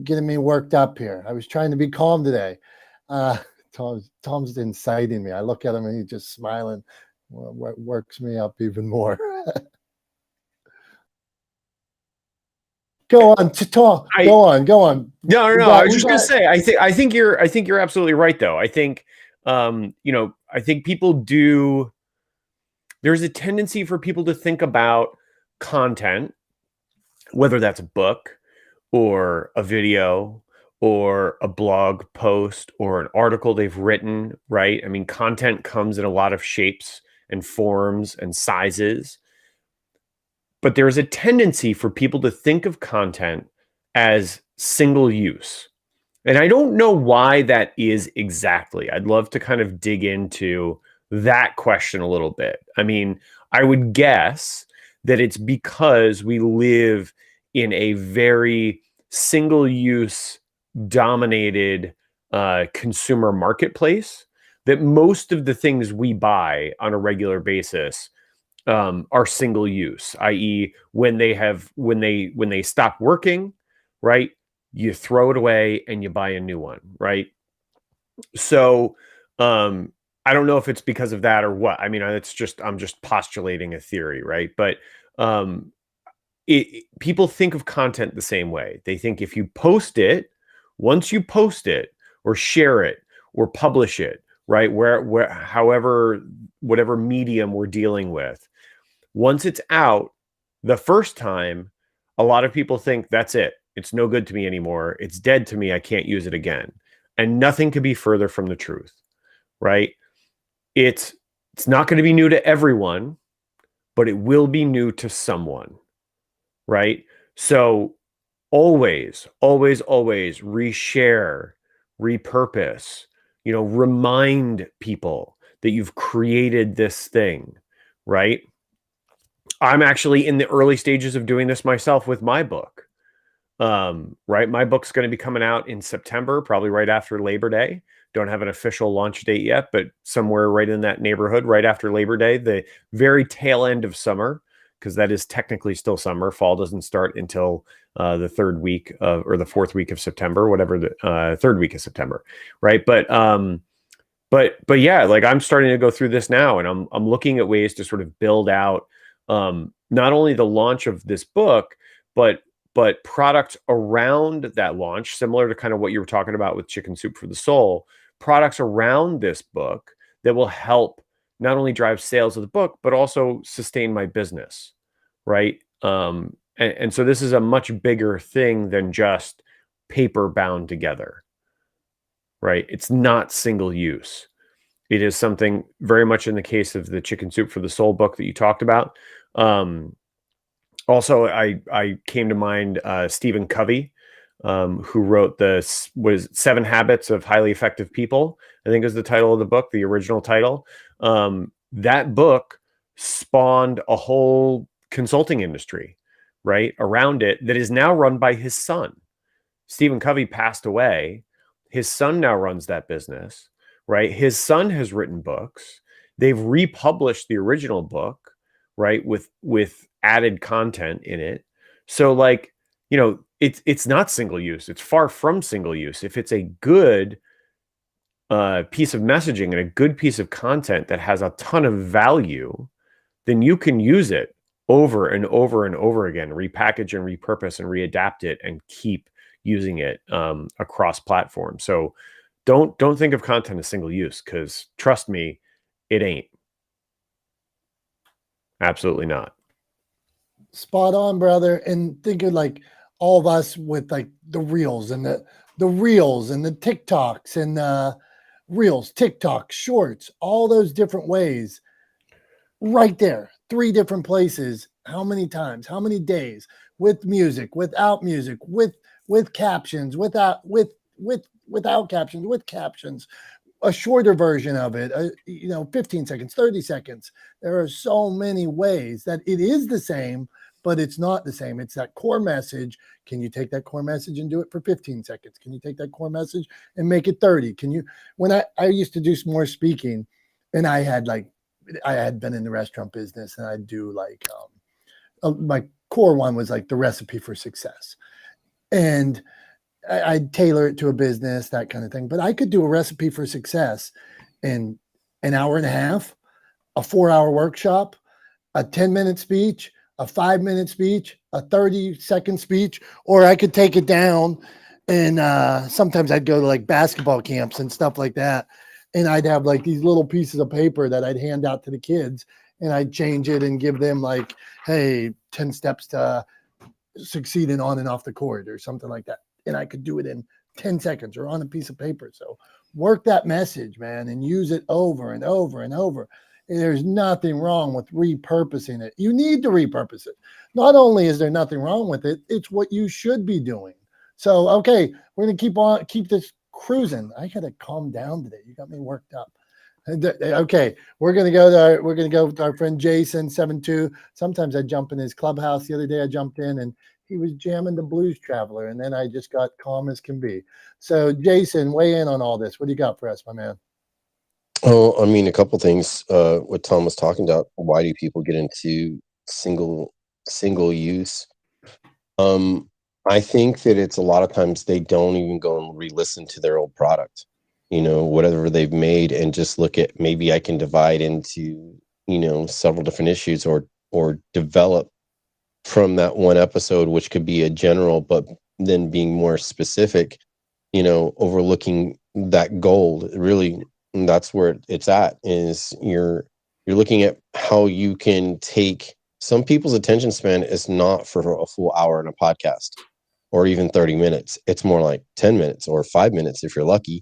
getting me worked up here. I was trying to be calm today. Tom's inciting me. I look at him and he's just smiling. What works me up even more. Go on, Tom. Go on. No. I was just going to say, I think you're absolutely right, though. I think, I think people do. There's a tendency for people to think about content, whether that's a book or a video or a blog post or an article they've written, right? I mean, content comes in a lot of shapes and forms and sizes. But there's a tendency for people to think of content as single use. And I don't know why that is exactly. I'd love to kind of dig into that question a little bit. I mean, I would guess that it's because we live in a very single-use dominated consumer marketplace, that most of the things we buy on a regular basis are single use, i.e., when they stop working, right? You throw it away and you buy a new one, right? So I don't know if it's because of that or what. I mean, I'm just postulating a theory, right? But people think of content the same way. They think if you post it, once you post it or share it or publish it, right? Whatever medium we're dealing with, once it's out the first time, a lot of people think that's it. It's no good to me anymore. It's dead to me. I can't use it again. And nothing could be further from the truth, right? It's not going to be new to everyone, but it will be new to someone, right? So always reshare, repurpose, remind people that you've created this thing, right? I'm actually in the early stages of doing this myself with my book, right? My book's going to be coming out in September, probably right after Labor Day. Don't have an official launch date yet, but somewhere right in that neighborhood, right after Labor Day, the very tail end of summer, because that is technically still summer. Fall doesn't start until the third week or the fourth week of September, whatever the third week of September, right? But yeah, like I'm starting to go through this now, and I'm looking at ways to sort of build out not only the launch of this book, but products around that launch, similar to kind of what you were talking about with Chicken Soup for the Soul, products around this book that will help not only drive sales of the book, but also sustain my business, right? And so this is a much bigger thing than just paper bound together, right? It's not single use. It is something very much in the case of the Chicken Soup for the Soul book that you talked about. Also, I came to mind Stephen Covey, who wrote was 7 Habits of Highly Effective People, I think is the title of the book, the original title. That book spawned a whole consulting industry, right, around it that is now run by his son. Stephen Covey passed away. His son now runs that business, right? His son has written books. They've republished the original book, right, with added content in it. So like, you know, it's not single use. It's far from single use. If it's a good piece of messaging and a good piece of content that has a ton of value, then you can use it over and over and over again, repackage and repurpose and readapt it and keep using it across platforms. So don't think of content as single use, because trust me, it ain't. Absolutely not. Spot on, brother. And think of like all of us with like the reels and the TikToks and reels, TikTok, shorts, all those different ways. Right there, 3 different places. How many times? How many days? With music, without music, with captions, without captions, with captions. A shorter version of it, 15 seconds, 30 seconds. There are so many ways that it is the same, but it's not the same. It's that core message. Can you take that core message and do it for 15 seconds? Can you take that core message and make it 30? Can you, when I used to do some more speaking, and I had been in the restaurant business, and I'd do like, my core one was like the recipe for success. And I'd tailor it to a business, that kind of thing. But I could do a recipe for success in an hour and a half, a 4-hour workshop, a 10-minute speech, a 5-minute speech, a 30-second speech, or I could take it down. And sometimes I'd go to like basketball camps and stuff like that. And I'd have like these little pieces of paper that I'd hand out to the kids, and I'd change it and give them like, hey, 10 steps to succeeding on and off the court or something like that. And I could do it in 10 seconds or on a piece of paper. So work that message, man, and use it over and over and over. And there's nothing wrong with repurposing it. You need to repurpose it. Not only is there nothing wrong with it, it's what you should be doing. So, okay, we're going to keep this cruising. I got to calm down today. You got me worked up. Okay, we're gonna go with our friend Jason 72. Sometimes I jump in his clubhouse. The other day I jumped in and he was jamming the Blues Traveler, and then I just got calm as can be. So Jason, weigh in on all this. What do you got for us, my man? Oh, I mean, a couple things. What Tom was talking about. Why do people get into single use? I think that it's a lot of times they don't even go and re-listen to their old product, whatever they've made, and just look at, maybe I can divide into, several different issues, or develop from that one episode, which could be a general, but then being more specific, overlooking that gold. Really, that's where it's at, is you're looking at how you can take. Some people's attention span is not for a full hour in a podcast or even 30 minutes. It's more like 10 minutes or 5 minutes if you're lucky.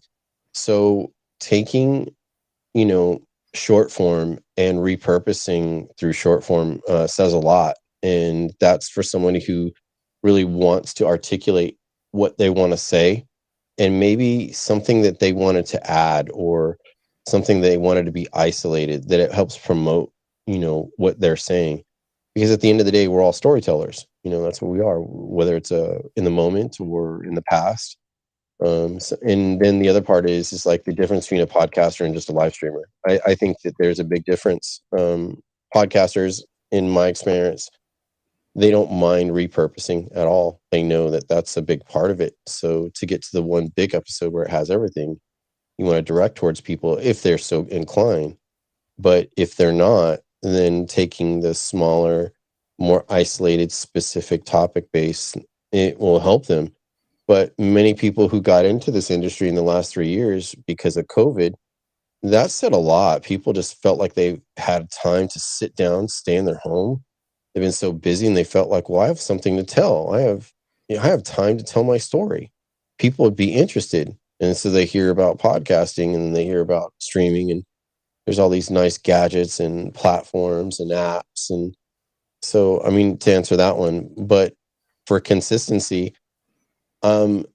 So taking, short form and repurposing through short form says a lot. And that's for someone who really wants to articulate what they want to say, and maybe something that they wanted to add, or something they wanted to be isolated, that it helps promote, what they're saying. Because at the end of the day, we're all storytellers. That's what we are, whether it's in the moment or in the past. And then the other part is like the difference between a podcaster and just a live streamer. I think that there's a big difference. Podcasters, in my experience, they don't mind repurposing at all. They know that that's a big part of it. So to get to the one big episode where it has everything, you want to direct towards people if they're so inclined. But if they're not, then taking the smaller, more isolated, specific topic base, it will help them. But many people who got into this industry in the last 3 years because of COVID, that said a lot. People just felt like they had time to sit down, stay in their home. They've been so busy, and they felt like, well, I have something to tell. I have time to tell my story. People would be interested. And so they hear about podcasting, and they hear about streaming, and there's all these nice gadgets and platforms and apps, and So, I mean, to answer that one, but for consistency, I've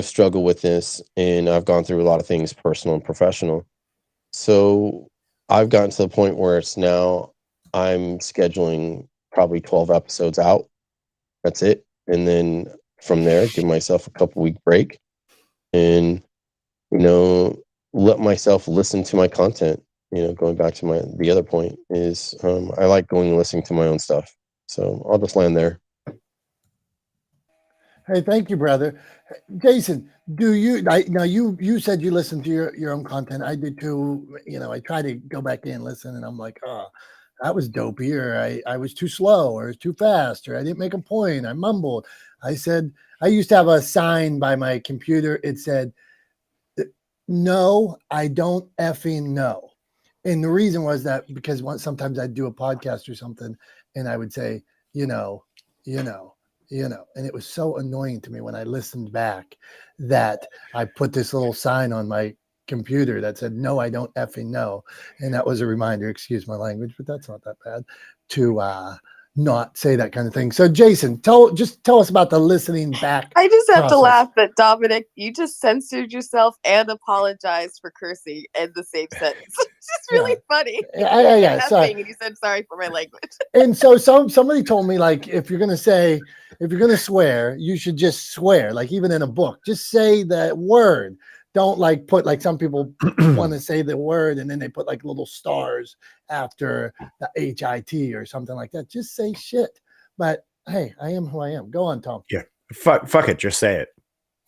struggled with this, and I've gone through a lot of things, personal and professional. So I've gotten to the point where it's now I'm scheduling probably 12 episodes out. That's it. And then from there, give myself a couple week break and, let myself listen to my content. Going back to the other point is, I like going and listening to my own stuff. So I'll just land there. Hey, thank you, brother. Jason, do you now you said you listen to your own content. I did too. I try to go back in and listen, and I'm like, oh, that was dopey, or I was too slow, or it was too fast, or I didn't make a point. I mumbled. I said I used to have a sign by my computer. It said, "No, I don't effing know." And the reason was that because sometimes I'd do a podcast or something, and I would say, and it was so annoying to me when I listened back that I put this little sign on my computer that said, "No, I don't effing know." And that was a reminder, excuse my language, but that's not that bad, to not say that kind of thing. So Jason, tell us about the listening back. I just have to process. laugh that Dominic, you just censored yourself and apologized for cursing in the same sentence. It's just really funny. Yeah. Sorry. And you said sorry for my language. And so somebody told me, like, if you're gonna swear, you should just swear, like even in a book, just say that word. Don't like put, like some people want to say the word and then they put like little stars after the HIT or something like that. Just say shit. But hey, I am who I am. Go on, Tom. Yeah. Fuck it. Just say it.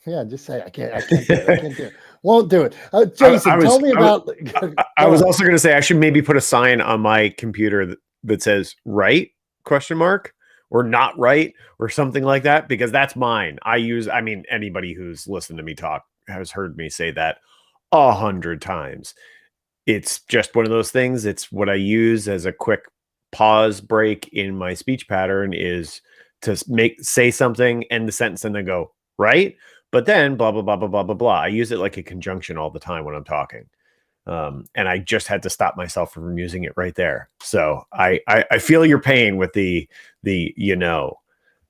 Yeah, just say it. I can't do it. I can't do it. Won't do it. Jason, tell me about. I was also going to say I should maybe put a sign on my computer that says "right?" ? Or "not right?" or something like that, because that's mine. Anybody who's listened to me talk has heard me say that 100 times. It's just one of those things. It's what I use as a quick pause break in my speech pattern, is to say something, end the sentence, and then go, right? But then blah, blah, blah, blah, blah, blah, blah. I use it like a conjunction all the time when I'm talking. And I just had to stop myself from using it right there. So I feel your pain with the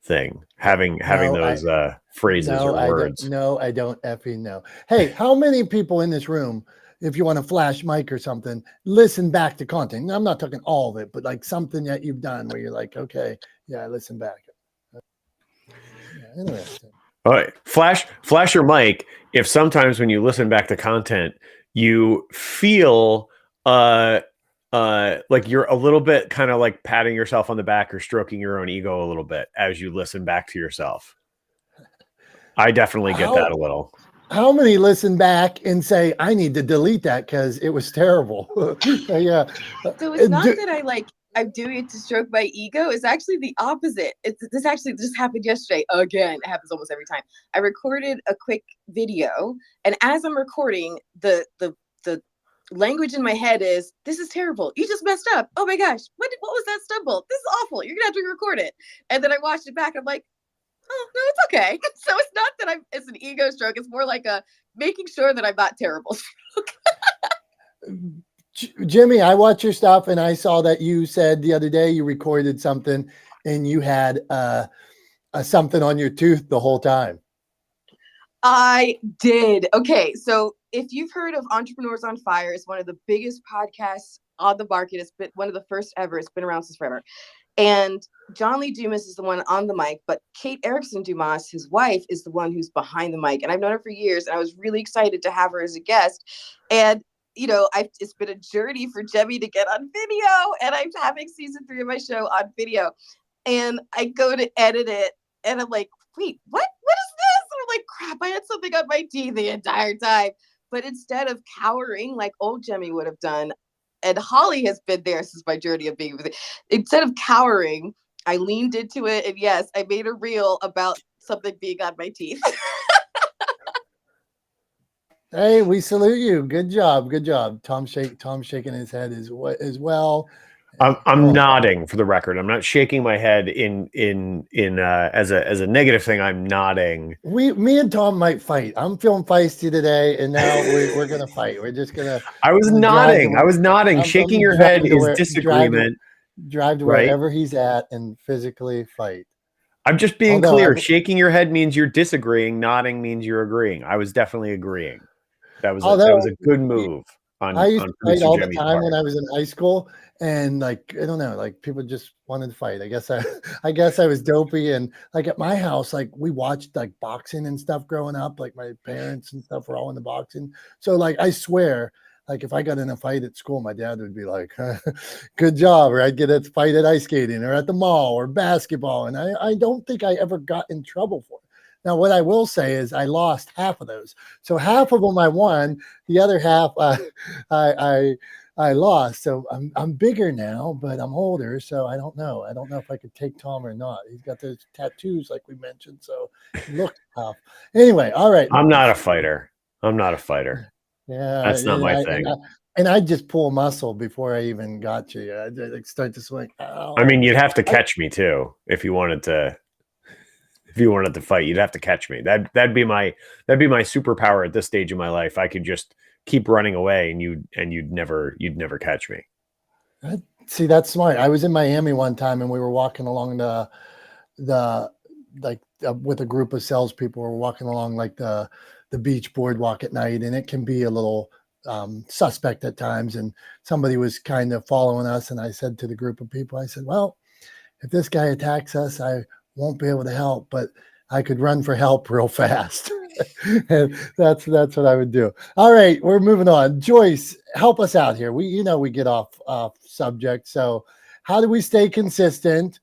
thing, having those phrases or words. I don't effing know. Hey, how many people in this room, if you want a flash mic or something, listen back to content? Now, I'm not talking all of it, but like something that you've done where you're like, okay, yeah, I listen back. Yeah, interesting. All right, flash your mic. If sometimes when you listen back to content, you feel like you're a little bit kind of like patting yourself on the back or stroking your own ego a little bit as you listen back to yourself. I definitely get that a little. How many listen back and say, I need to delete that because it was terrible? Yeah. So it's not that I'm doing it to stroke my ego. It's actually the opposite. This actually just happened yesterday. Again, it happens almost every time. I recorded a quick video, and as I'm recording, the language in my head is, this is terrible. You just messed up. Oh my gosh. What was that stumble? This is awful. You're gonna have to re-record it. And then I watched it back. I'm like, oh no, it's okay. So it's not that it's an ego stroke. It's more like a making sure that I'm not terrible stroke. Jimmy, I watch your stuff and I saw that you said the other day you recorded something and you had something on your tooth the whole time. I did. Okay, so if you've heard of Entrepreneurs on Fire, it's one of the biggest podcasts on the market. It's been one of the first ever. It's been around since forever. And John Lee Dumas is the one on the mic, but Kate Erickson Dumas, his wife, is the one who's behind the mic. And I've known her for years, and I was really excited to have her as a guest. And it's been a journey for Jemmy to get on video, and I'm having season 3 of my show on video. And I go to edit it, and I'm like, wait, what is this? And I'm like, crap, I had something on my teeth the entire time. But instead of cowering like old Jemmy would have done, and Holly has been there since my journey of being with it, instead of cowering, I leaned into it, and yes, I made a reel about something being on my teeth. Hey, we salute you. Good job. Tom shaking his head as well. I'm nodding for the record. I'm not shaking my head in as a negative thing. I'm nodding. Me and Tom might fight. I'm feeling feisty today, and now we're gonna fight. We're just gonna. I was nodding. Shaking your head is disagreement. drive to Right. wherever he's at and physically fight. I'm just being Although clear. I've- Shaking your head means you're disagreeing. Nodding means you're agreeing. I was definitely agreeing. That was Although a good move I used to fight producer all the Jemmy's time part. when I was in high school, and like I don't know, like people just wanted to fight. I guess I guess I was dopey, and like at my house, like we watched like boxing and stuff growing up. Like my parents and stuff were all into boxing, so like I swear, like if I got in a fight at school, my dad would be like, "Good job," or I'd get a fight at ice skating or at the mall or basketball, and I don't think I ever got in trouble for it. Now, what I will say is I lost half of those. So half of them I won, the other half I lost. So I'm bigger now, but I'm older, so I don't know. I don't know if I could take Tom or not. He's got those tattoos, like we mentioned, so he looks tough. Anyway, all right. I'm not a fighter. I'm not a fighter. Yeah, That's not my I, thing. and I just pull muscle before I even got you. I like start to swing. Ow. I mean, you'd have to catch me too if you wanted to. If you wanted to fight, you'd have to catch me. That'd be my superpower at this stage of my life. I could just keep running away, and you'd never catch me. See, that's smart. I was in Miami one time, and we were walking along with a group of salespeople. We're walking along like the beach boardwalk at night, and it can be a little suspect at times. And somebody was kind of following us, and I said to the group of people, I said, "Well, if this guy attacks us, I won't be able to help, but I could run for help real fast." And that's what I would do. All right, we're moving on. Joyce, help us out here. We get off subject. So how do we stay consistent?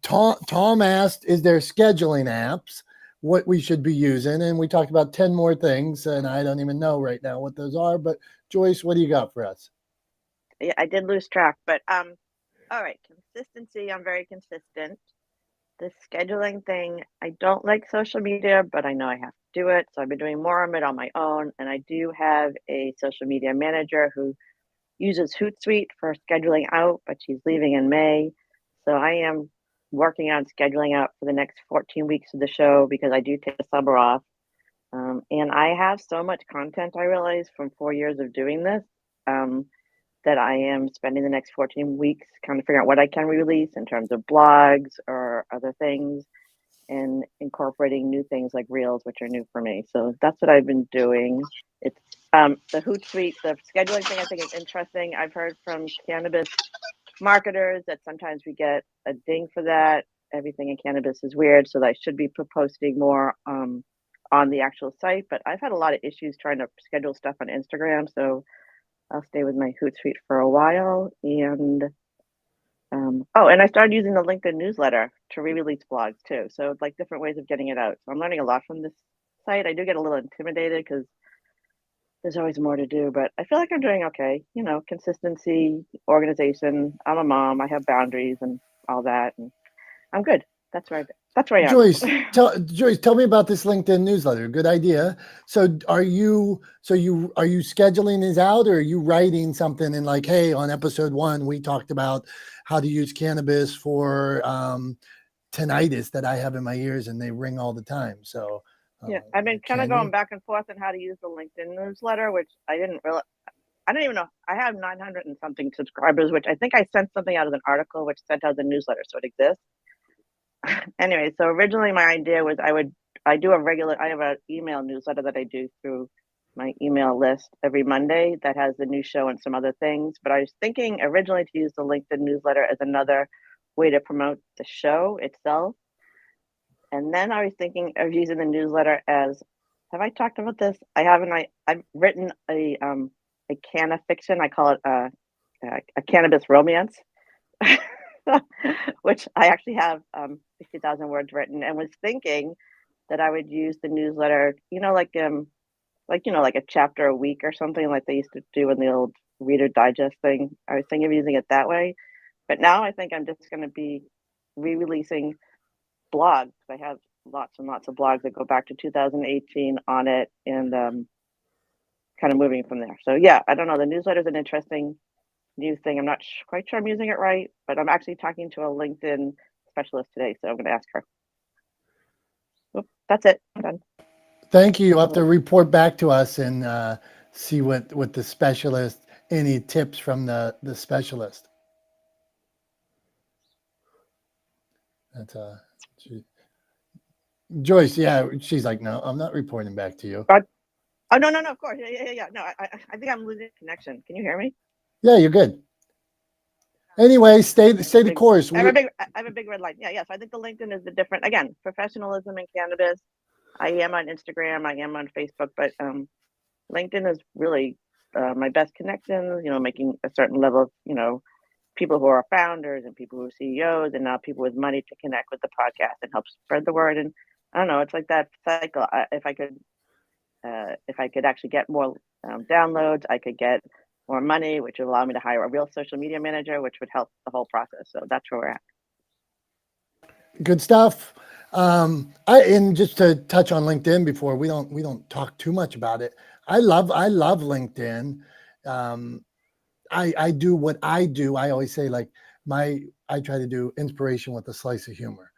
Tom asked, is there scheduling apps, what we should be using? And we talked about 10 more things, and I don't even know right now what those are. But Joyce, what do you got for us? Yeah, I did lose track, but all right, consistency. I'm very consistent. The scheduling thing, I don't like social media, but I know I have to do it. So I've been doing more of it on my own. And I do have a social media manager who uses Hootsuite for scheduling out, but she's leaving in May. So I am working on scheduling out for the next 14 weeks of the show because I do take the summer off. And I have so much content, I realize, from 4 years of doing this. That I am spending the next 14 weeks kind of figuring out what I can release in terms of blogs or other things and incorporating new things like reels, which are new for me. So that's what I've been doing. It's the Hootsuite, the scheduling thing I think is interesting. I've heard from cannabis marketers that sometimes we get a ding for that. Everything in cannabis is weird. So I should be posting more on the actual site, but I've had a lot of issues trying to schedule stuff on Instagram. So I'll stay with my Hootsuite for a while. And and I started using the LinkedIn newsletter to re-release blogs too. So like different ways of getting it out. So I'm learning a lot from this site. I do get a little intimidated because there's always more to do, but I feel like I'm doing okay. You know, consistency, organization. I'm a mom. I have boundaries and all that, and I'm good. That's where I am. Joyce, tell me about this LinkedIn newsletter. Good idea. So are you scheduling this out, or are you writing something and like, hey, on episode 1, we talked about how to use cannabis for tinnitus that I have in my ears and they ring all the time. So yeah, I've been kind of going back and forth on how to use the LinkedIn newsletter, which I didn't even know. I have 900 and something subscribers, which I think I sent something out as an article, which sent out the newsletter. So it exists. Anyway, so originally my idea was I have an email newsletter that I do through my email list every Monday that has the new show and some other things. But I was thinking originally to use the LinkedIn newsletter as another way to promote the show itself. And then I was thinking of using the newsletter as, have I talked about this? I haven't. I've written a canna fiction. I call it a cannabis romance. Which I actually have 60,000 words written, and was thinking that I would use the newsletter, like a chapter a week or something like they used to do in the old Reader Digest thing. I was thinking of using it that way, but now I think I'm just going to be re-releasing blogs. I have lots and lots of blogs that go back to 2018 on it, and kind of moving from there. So yeah, I don't know. The newsletter is an interesting new thing. I'm not quite sure I'm using it right, but I'm actually talking to a LinkedIn specialist today, so I'm going to ask her. Oop, that's it. I'm done. Thank you. You'll have to report back to us and see what the specialist, any tips from the specialist. That's Joyce. Yeah, she's like, no, I'm not reporting back to you. Oh no, of course. Yeah. No, I think I'm losing connection. Can you hear me? Yeah, you're good. Anyway, stay the course. I have a big red light. Yeah. So I think the LinkedIn is the different, again, professionalism in cannabis. I am on Instagram. I am on Facebook, but LinkedIn is really my best connections. Making a certain level of people who are founders and people who are CEOs, and now people with money to connect with the podcast and help spread the word. And I don't know, it's like that cycle. If I could actually get more downloads, I could get more money, which would allow me to hire a real social media manager, which would help the whole process. So that's where we're at. Good stuff. And just to touch on LinkedIn before we don't talk too much about it. I love LinkedIn. I do what I do. I always say I try to do inspiration with a slice of humor.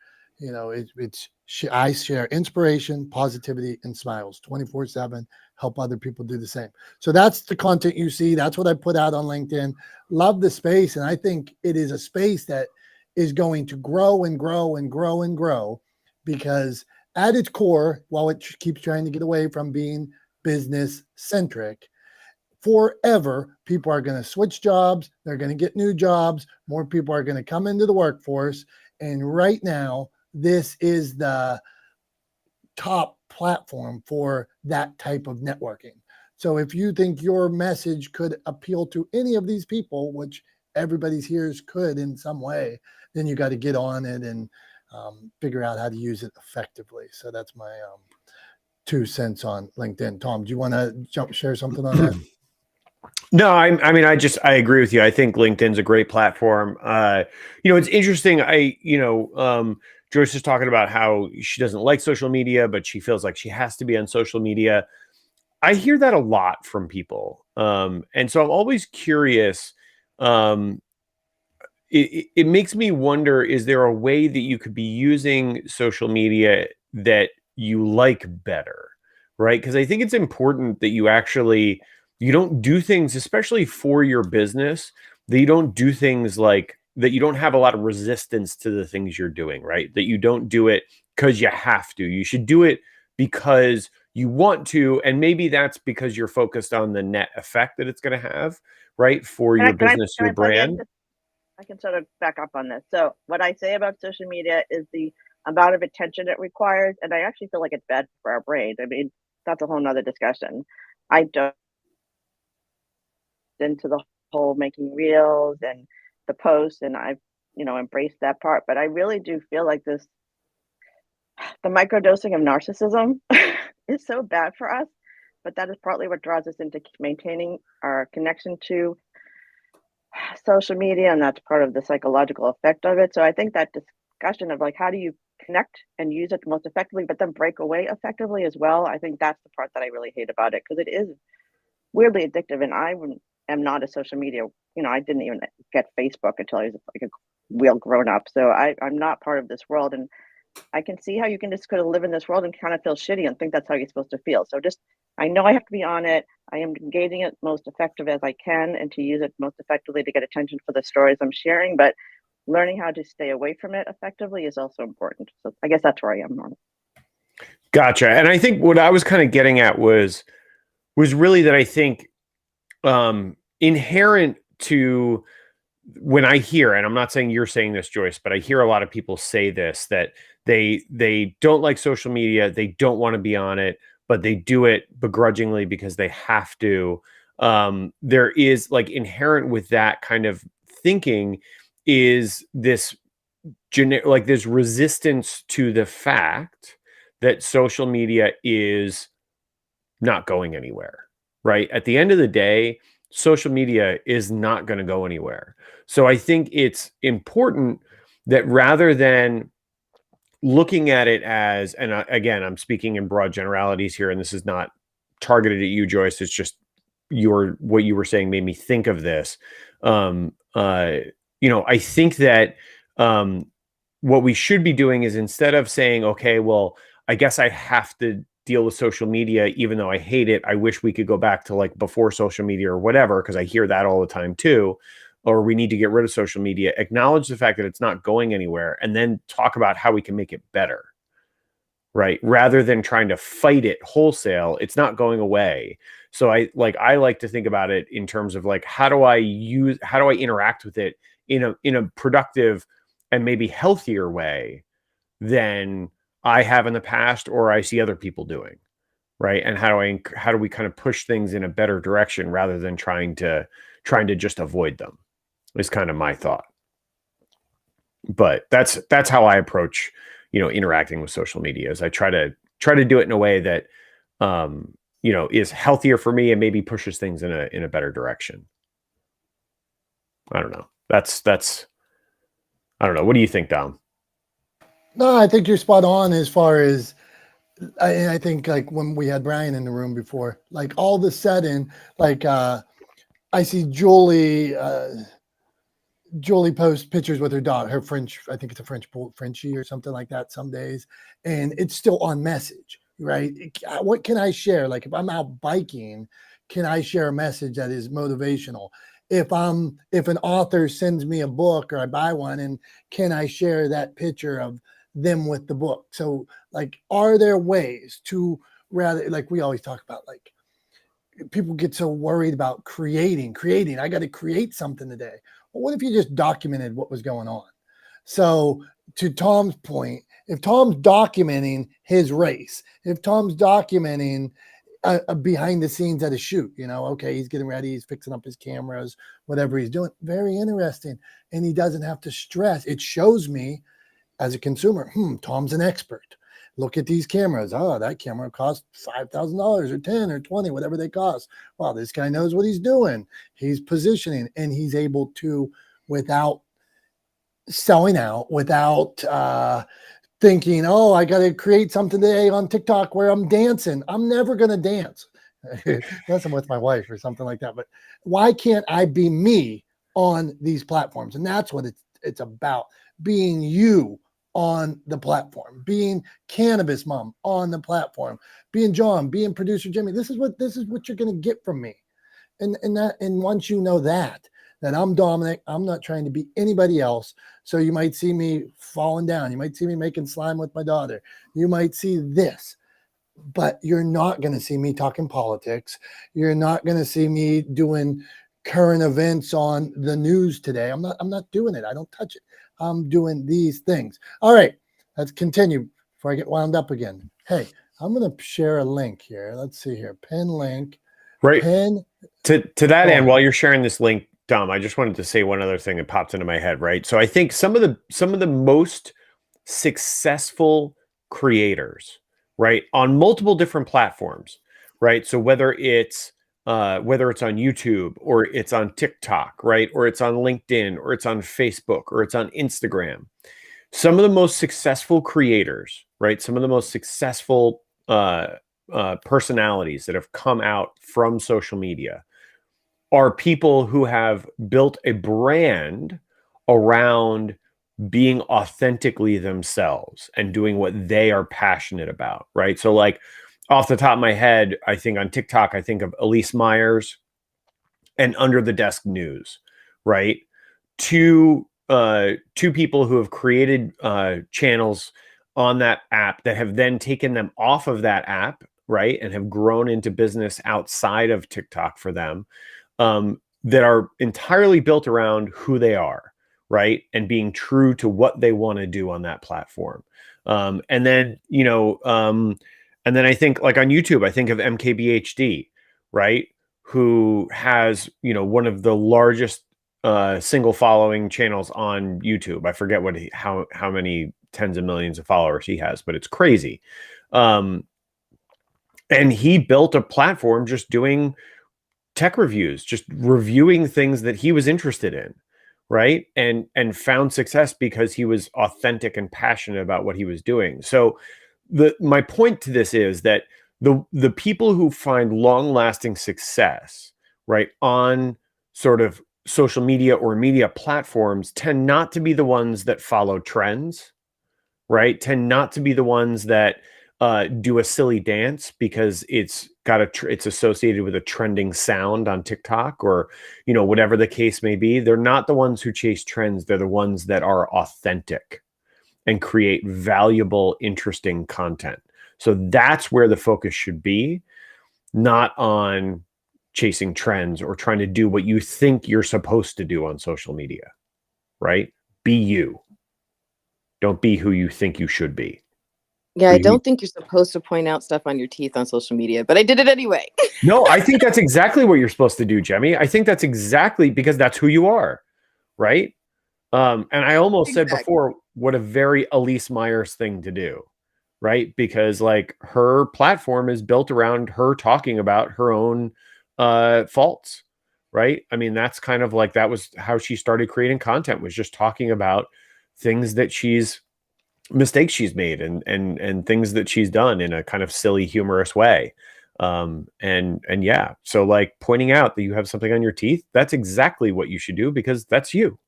I share inspiration, positivity, and smiles 24/7. Help other people do the same. So that's the content you see. That's what I put out on LinkedIn. Love the space, and I think it is a space that is going to grow and grow and grow and grow, because at its core, while it keeps trying to get away from being business centric, forever, people are going to switch jobs. They're going to get new jobs. More people are going to come into the workforce. And right now, this is the top platform for that type of networking. So if you think your message could appeal to any of these people, which everybody's hears could in some way, then you got to get on it and figure out how to use it effectively. So that's my 2 cents on LinkedIn. Tom, do you want to share something on that? No, I mean, I agree with you. I think LinkedIn's a great platform. It's interesting. Joyce is talking about how she doesn't like social media, but she feels like she has to be on social media. I hear that a lot from people. And so I'm always curious. It makes me wonder, is there a way that you could be using social media that you like better, right? Because I think it's important that you don't do things, especially for your business, that you don't do things like that. You don't have a lot of resistance to the things you're doing, right? That you don't do it because you have to. You should do it because you want to. And maybe that's because you're focused on the net effect that it's going to have, right? For your business, your brand. I can sort of back up on this. So what I say about social media is the amount of attention it requires. And I actually feel like it's bad for our brains. I mean, that's a whole nother discussion. I don't into the whole making reels and the posts, and I've embraced that part, but I really do feel like the microdosing of narcissism is so bad for us, but that is partly what draws us into maintaining our connection to social media, and that's part of the psychological effect of it. So I think that discussion of how do you connect and use it most effectively, but then break away effectively as well, I think that's the part that I really hate about it, because it is weirdly addictive. And I am not a social media, I didn't even get Facebook until I was like a real grown up. So I'm not part of this world. And I can see how you can just kind of live in this world and kind of feel shitty and think that's how you're supposed to feel. So I know I have to be on it. I am engaging it most effective as I can and to use it most effectively to get attention for the stories I'm sharing. But learning how to stay away from it effectively is also important. So I guess that's where I am on it. Gotcha. And I think what I was kind of getting at was really that I think inherent to when I hear, and I'm not saying you're saying this, Joyce, but I hear a lot of people say this, that they don't like social media, they don't want to be on it, but they do it begrudgingly because they have to. There is inherent with that kind of thinking is this this resistance to the fact that social media is not going anywhere, right? At the end of the day, social media is not going to go anywhere. So I think it's important that rather than looking at it as, and again, I'm speaking in broad generalities here, and this is not targeted at you, Joyce, it's just what you were saying made me think of this. I think that what we should be doing is, instead of saying, okay, well, I guess I have to deal with social media, even though I hate it, I wish we could go back to before social media or whatever, because I hear that all the time too. or we need to get rid of social media, acknowledge the fact that it's not going anywhere, and then talk about how we can make it better, right? Rather than trying to fight it wholesale. It's not going away. So I like to think about it in terms of like, how do I interact with it in a productive and maybe healthier way than I have in the past, or I see other people doing, right? And how do we kind of push things in a better direction rather than trying to just avoid them, is kind of my thought. But that's how I approach, interacting with social media, is I try to do it in a way that is healthier for me and maybe pushes things in a better direction. I don't know. That's I don't know. What do you think, Dom? No, I think you're spot on as far as I think like when we had Brian in the room before, like all of a sudden, like I see Julie posts pictures with her dog, her French, I think it's a Frenchie or something like that some days, and it's still on message, right? What can I share? Like if I'm out biking, can I share a message that is motivational? If an author sends me a book or I buy one, and can I share that picture of them with the book? So like, are there ways to, rather, like we always talk about, like people get so worried about creating, I got to create something today. Well, what if you just documented what was going on? So to Tom's point, if Tom's documenting his race, if Tom's documenting behind the scenes at a shoot, okay, he's getting ready, he's fixing up his cameras, whatever he's doing, very interesting. And he doesn't have to stress. It shows me as a consumer, Tom's an expert. Look at these cameras. Oh, that camera cost $5,000 or 10 or 20, whatever they cost. Wow, this guy knows what he's doing. He's positioning, and he's able to, without selling out, without thinking, oh, I got to create something today on TikTok where I'm dancing. I'm never going to dance unless I'm with my wife or something like that. But why can't I be me on these platforms? And that's what it's about, being you on the platform, being Cannabis Mom on the platform, being John, being producer Jimmy. This is what you're going to get from me. And once you know that I'm Dominick, I'm not trying to be anybody else. So you might see me falling down. You might see me making slime with my daughter. You might see this, but you're not going to see me talking politics. You're not going to see me doing current events on the news today. I'm not doing it. I don't touch it. I'm doing these things. All right, let's continue before I get wound up again. Hey, I'm going to share a link here. Let's see here. Pin link. Right. Pin. To that end, while you're sharing this link, Dom, I just wanted to say one other thing that popped into my head, right? So I think some of the most successful creators, right, on multiple different platforms, right? So whether it's on YouTube, or it's on TikTok, right, or it's on LinkedIn, or it's on Facebook, or it's on Instagram, some of the most successful creators, right, some of the most successful personalities that have come out from social media are people who have built a brand around being authentically themselves and doing what they are passionate about, right? So like off the top of my head, I think on TikTok, I think of Elise Myers and Under the Desk News, right? Two people who have created channels on that app that have then taken them off of that app, right? And have grown into business outside of TikTok for them. That are entirely built around who they are, right? And being true to what they want to do on that platform. And then I think like on YouTube, I think of MKBHD, right? Who has, one of the largest single following channels on YouTube. I forget how many tens of millions of followers he has, but it's crazy. And he built a platform just doing tech reviews, just reviewing things that he was interested in, right? And found success because he was authentic and passionate about what he was doing. So my point to this is that the people who find long-lasting success, right, on sort of social media or media platforms tend not to be the ones that follow trends, right? Tend not to be the ones that do a silly dance because it's got it's associated with a trending sound on TikTok, or whatever the case may be. They're not the ones who chase trends. They're the ones that are authentic and create valuable, interesting content. So that's where the focus should be, not on chasing trends or trying to do what you think you're supposed to do on social media, right? Be you. Don't be who you think you should be. Yeah, I don't think you're supposed to point out stuff on your teeth on social media, but I did it anyway. No, I think that's exactly what you're supposed to do, Jemmy. I think that's exactly because that's who you are, right? And I almost said before, what a very Elise Myers thing to do, right? Because like her platform is built around her talking about her own faults, right? I mean, that's kind of like, that was how she started creating content, was just talking about things that mistakes she's made and things that she's done in a kind of silly, humorous way. And yeah, so like pointing out that you have something on your teeth, that's exactly what you should do, because that's you,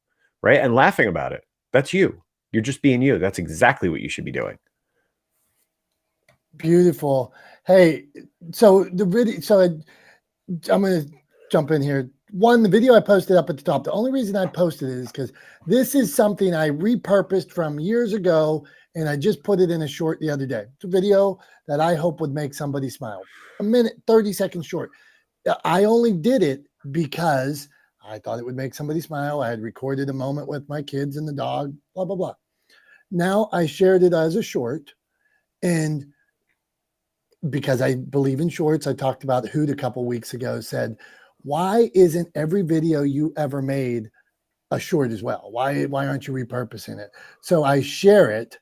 right? And laughing about it, that's you. You're just being you. That's exactly what you should be doing. Beautiful. Hey, so the video, I'm going to jump in here. One, the video I posted up at the top, the only reason I posted it is because this is something I repurposed from years ago, and I just put it in a short the other day. It's a video that I hope would make somebody smile. A minute, 30 seconds short. I only did it because I thought it would make somebody smile. I had recorded a moment with my kids and the dog, blah, blah, blah. Now I shared it as a short, and because I believe in shorts, I talked about Hoot a couple weeks ago, said, why isn't every video you ever made a short as well? Why aren't you repurposing it? So I share it,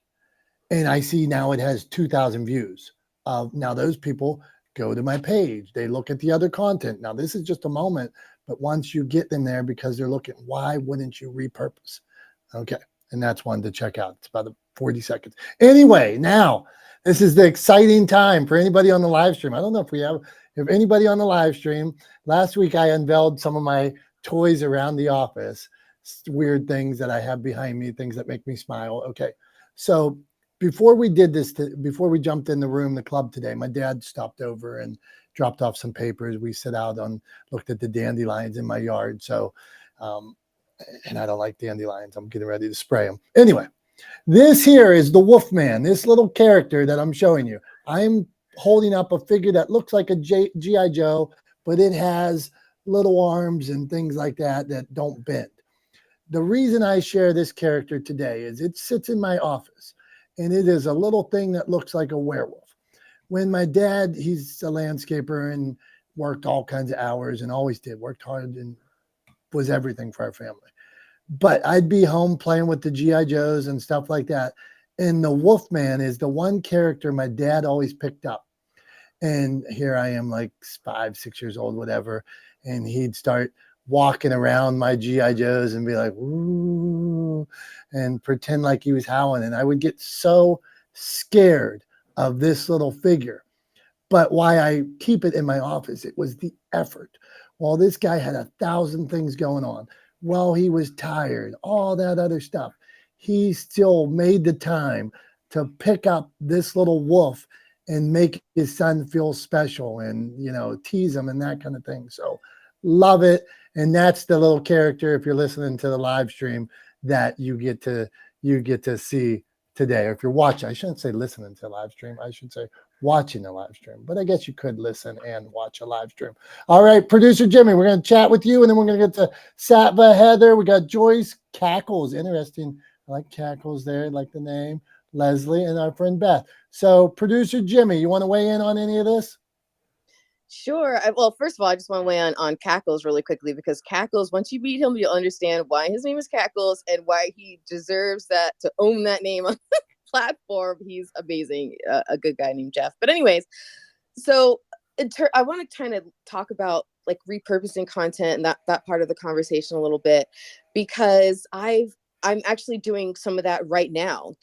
and I see now it has 2,000 views. Now those people go to my page. They look at the other content. Now this is just a moment, but once you get them there, because they're looking, why wouldn't you repurpose? Okay, and that's one to check out. It's about 40 seconds. Anyway, now this is the exciting time for anybody on the live stream. I don't know if anybody on the live stream. Last week I unveiled some of my toys around the office, weird things that I have behind me, things that make me smile. Okay, so before we did this, before we jumped in the room, the club today, my dad stopped over and dropped off some papers. We sat out looked at the dandelions in my yard. So, and I don't like dandelions. I'm getting ready to spray them. Anyway, this here is the Wolfman, this little character that I'm showing you. I'm holding up a figure that looks like a G.I. Joe, but it has little arms and things like that don't bend. The reason I share this character today is it sits in my office, and it is a little thing that looks like a werewolf. When my dad, he's a landscaper and worked all kinds of hours and always did, worked hard and was everything for our family. But I'd be home playing with the G.I. Joes and stuff like that. And the Wolfman is the one character my dad always picked up. And here I am, like 5, 6 years old, whatever. And he'd start walking around my G.I. Joes and be like, ooh, and pretend like he was howling. And I would get so scared of this little figure. But why I keep it in my office, it was the effort. Well, this guy had 1,000 things going on. Well, he was tired, all that other stuff. He still made the time to pick up this little wolf and make his son feel special and, tease him and that kind of thing. So love it. And that's the little character, if you're listening to the live stream, that you get to see today. Or if you're watching, I shouldn't say listening to the live stream. I should say watching the live stream. But I guess you could listen and watch a live stream. All right, producer Jimmy, we're going to chat with you, and then we're going to get to Satva, Heather. We got Joyce, Cackles. Interesting. I like Cackles there. I like the name. Leslie, and our friend Beth. So producer Jimmy, you want to weigh in on any of this? Sure. Well, first of all, I just want to weigh on Cackles really quickly, because Cackles, once you meet him, you'll understand why his name is Cackles and why he deserves to own that name on the platform. He's amazing. A good guy named Jeff. But anyways, so I want to kind of talk about like repurposing content and that part of the conversation a little bit, because I'm actually doing some of that right now.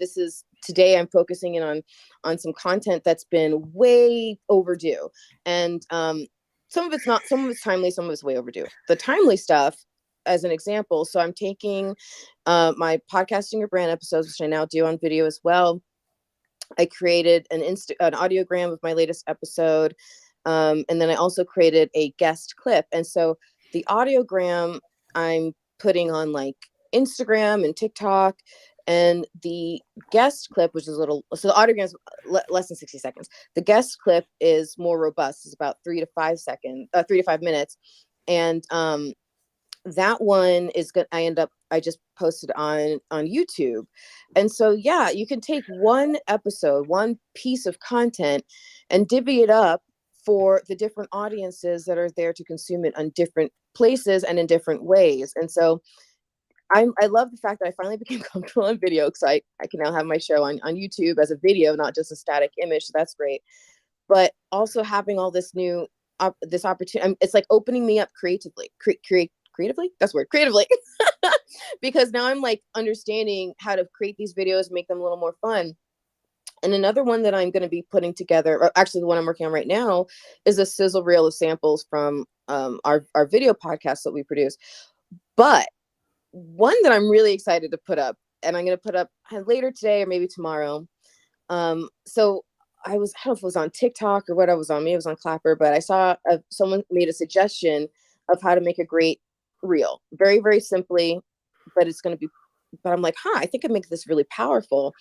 Today I'm focusing in on some content that's been way overdue. And some of it's timely, some of it's way overdue. The timely stuff, as an example, so I'm taking my podcasting your brand episodes, which I now do on video as well. I created an audiogram of my latest episode. And then I also created a guest clip. And so the audiogram I'm putting on like Instagram and TikTok, and the guest clip, which is so the audiogram is less than 60 seconds. The guest clip is more robust. It's about 3 to 5 minutes. And that one is good. I just posted on YouTube. And so, yeah, you can take one episode, one piece of content, and divvy it up for the different audiences that are there to consume it on different places and in different ways. And so I love the fact that I finally became comfortable on video, because I can now have my show on YouTube as a video, not just a static image. So that's great. But also having all this new this opportunity, it's like opening me up creatively, creatively. That's the word, creatively, because now I'm like understanding how to create these videos, make them a little more fun. And another one that I'm going to be putting together, or actually the one I'm working on right now, is a sizzle reel of samples from our video podcast that we produce. But one that I'm really excited to put up, and I'm going to put up later today or maybe tomorrow. So I don't know if it was on TikTok or what I was on. Maybe it was on Clapper, but I saw someone made a suggestion of how to make a great reel, very, very simply, but I'm like, I think I make this really powerful.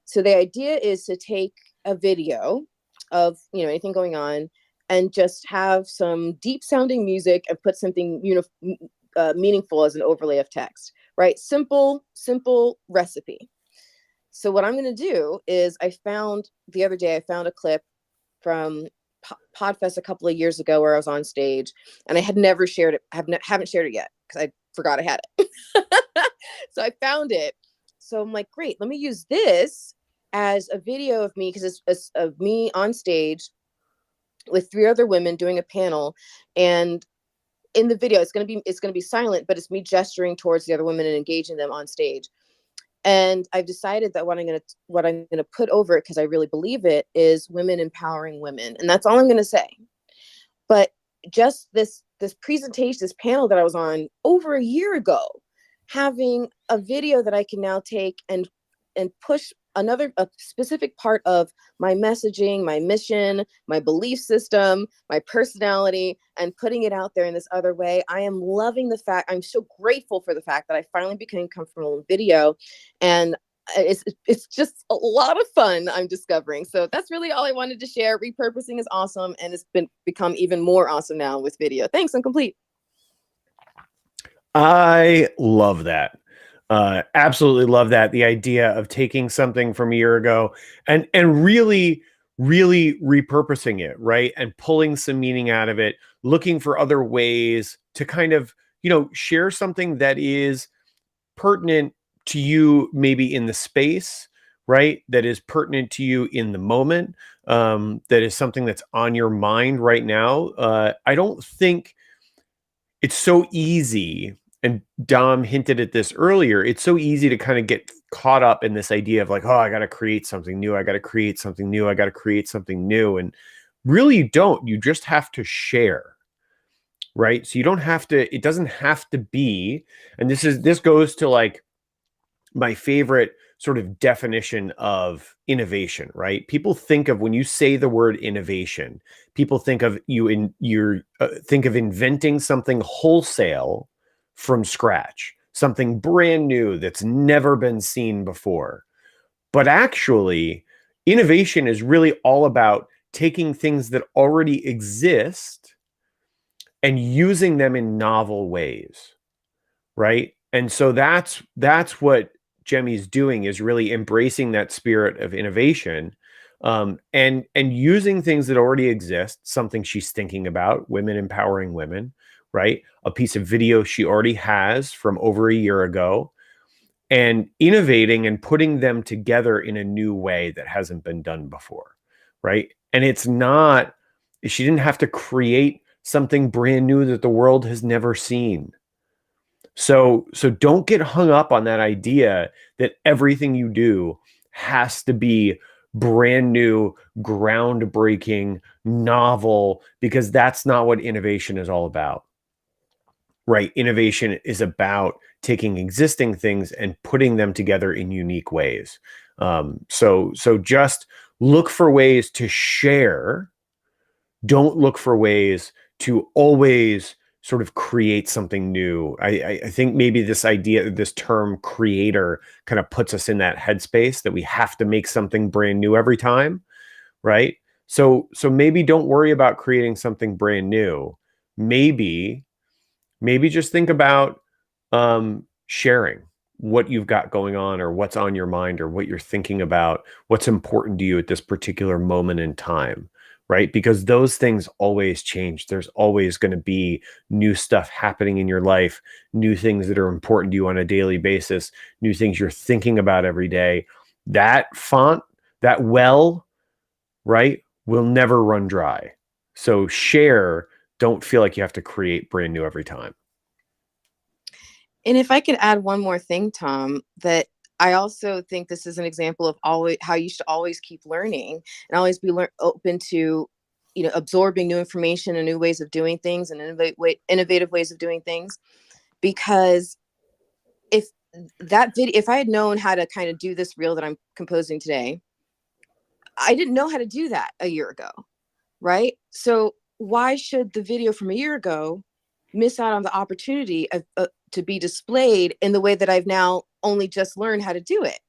So the idea is to take a video of, anything going on, and just have some deep sounding music and put something, meaningful as an overlay of text, right? Simple recipe. So what I'm going to do is the other day I found a clip from Podfest a couple of years ago where I was on stage, and I had never shared it. Haven't shared it yet because I forgot I had it. So I found it. So I'm like, great, let me use this as a video of me, because it's of me on stage with 3 other women doing a panel. And in the video, it's going to be silent, but it's me gesturing towards the other women and engaging them on stage. And I've decided that what I'm going to put over it, because I really believe it, is women empowering women. And that's all I'm going to say. But just this presentation, this panel that I was on over a year ago, having a video that I can now take and push a specific part of my messaging, my mission, my belief system, my personality, and putting it out there in this other way. I am loving the fact, I'm so grateful for the fact that I finally became comfortable in video, and it's just a lot of fun, I'm discovering. So that's really all I wanted to share. Repurposing is awesome, and it's become even more awesome now with video. Thanks, I'm complete. I love that. Absolutely love that. The idea of taking something from a year ago and really repurposing it, right? And pulling some meaning out of it, looking for other ways to kind of, share something that is pertinent to you, maybe in the space, right? That is pertinent to you in the moment. That is something that's on your mind right now. I don't think it's so easy. And Dom hinted at this earlier. It's so easy to kind of get caught up in this idea of like, I got to create something new. I got to create something new. I got to create something new. And really you don't. You just have to share, right? So you don't have to, it doesn't have to be, and this goes to like my favorite sort of definition of innovation, right? People think of, when you say the word innovation, people think of think of inventing something wholesale from scratch, something brand new that's never been seen before. But actually, innovation is really all about taking things that already exist and using them in novel ways, right? And so that's what Jemmy's doing, is really embracing that spirit of innovation, and using things that already exist, something she's thinking about, women empowering women, right? A piece of video she already has from over a year ago, and innovating and putting them together in a new way that hasn't been done before, right? And she didn't have to create something brand new that the world has never seen. So don't get hung up on that idea that everything you do has to be brand new, groundbreaking, novel, because that's not what innovation is all about. Right? Innovation is about taking existing things and putting them together in unique ways. So just look for ways to share. Don't look for ways to always sort of create something new. I think maybe this term creator kind of puts us in that headspace that we have to make something brand new every time, right? So maybe don't worry about creating something brand new. Maybe just think about sharing what you've got going on, or what's on your mind, or what you're thinking about, what's important to you at this particular moment in time, right? Because those things always change. There's always going to be new stuff happening in your life, new things that are important to you on a daily basis, new things you're thinking about every day. That font, that well, right, will never run dry. So share. Don't feel like you have to create brand new every time. And if I could add one more thing, Tom, that I also think this is an example of always how you should always keep learning and always be open to, absorbing new information and new ways of doing things and innovative ways of doing things. Because if I had known how to kind of do this reel that I'm composing today, I didn't know how to do that a year ago, right? So why should the video from a year ago miss out on the opportunity of to be displayed in the way that I've now only just learned how to do it?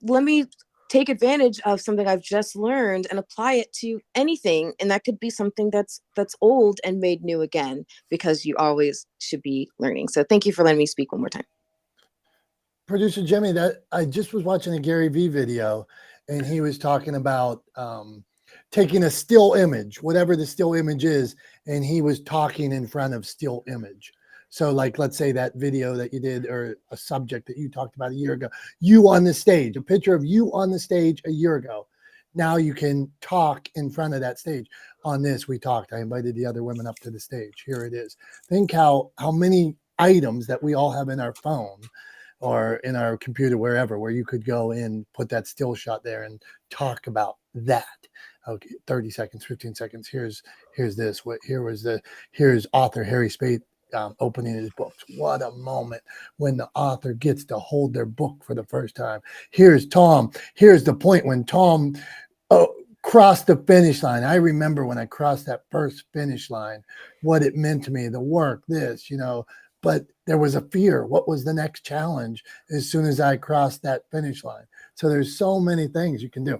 Let me take advantage of something I've just learned and apply it to anything. And that could be something that's old and made new again, because you always should be learning. So thank you for letting me speak one more time. Producer Jimmy, that I just was watching a Gary Vee video, and he was talking about taking a still image, whatever the still image is, and he was talking in front of still image. So like, let's say that video that you did, or a subject that you talked about a year ago, you on the stage, a picture of you on the stage a year ago. Now you can talk in front of that stage. On this, we talked. I invited the other women up to the stage. Here it is. Think how many items that we all have in our phone or in our computer, wherever, where you could go and put that still shot there and talk about that. Okay, 30 seconds, 15 seconds. Here's this. Here's author Harry Spade opening his books. What a moment when the author gets to hold their book for the first time. Here's Tom. Here's the point when Tom crossed the finish line. I remember when I crossed that first finish line, what it meant to me, the work, this, but there was a fear. What was the next challenge as soon as I crossed that finish line? So there's so many things you can do.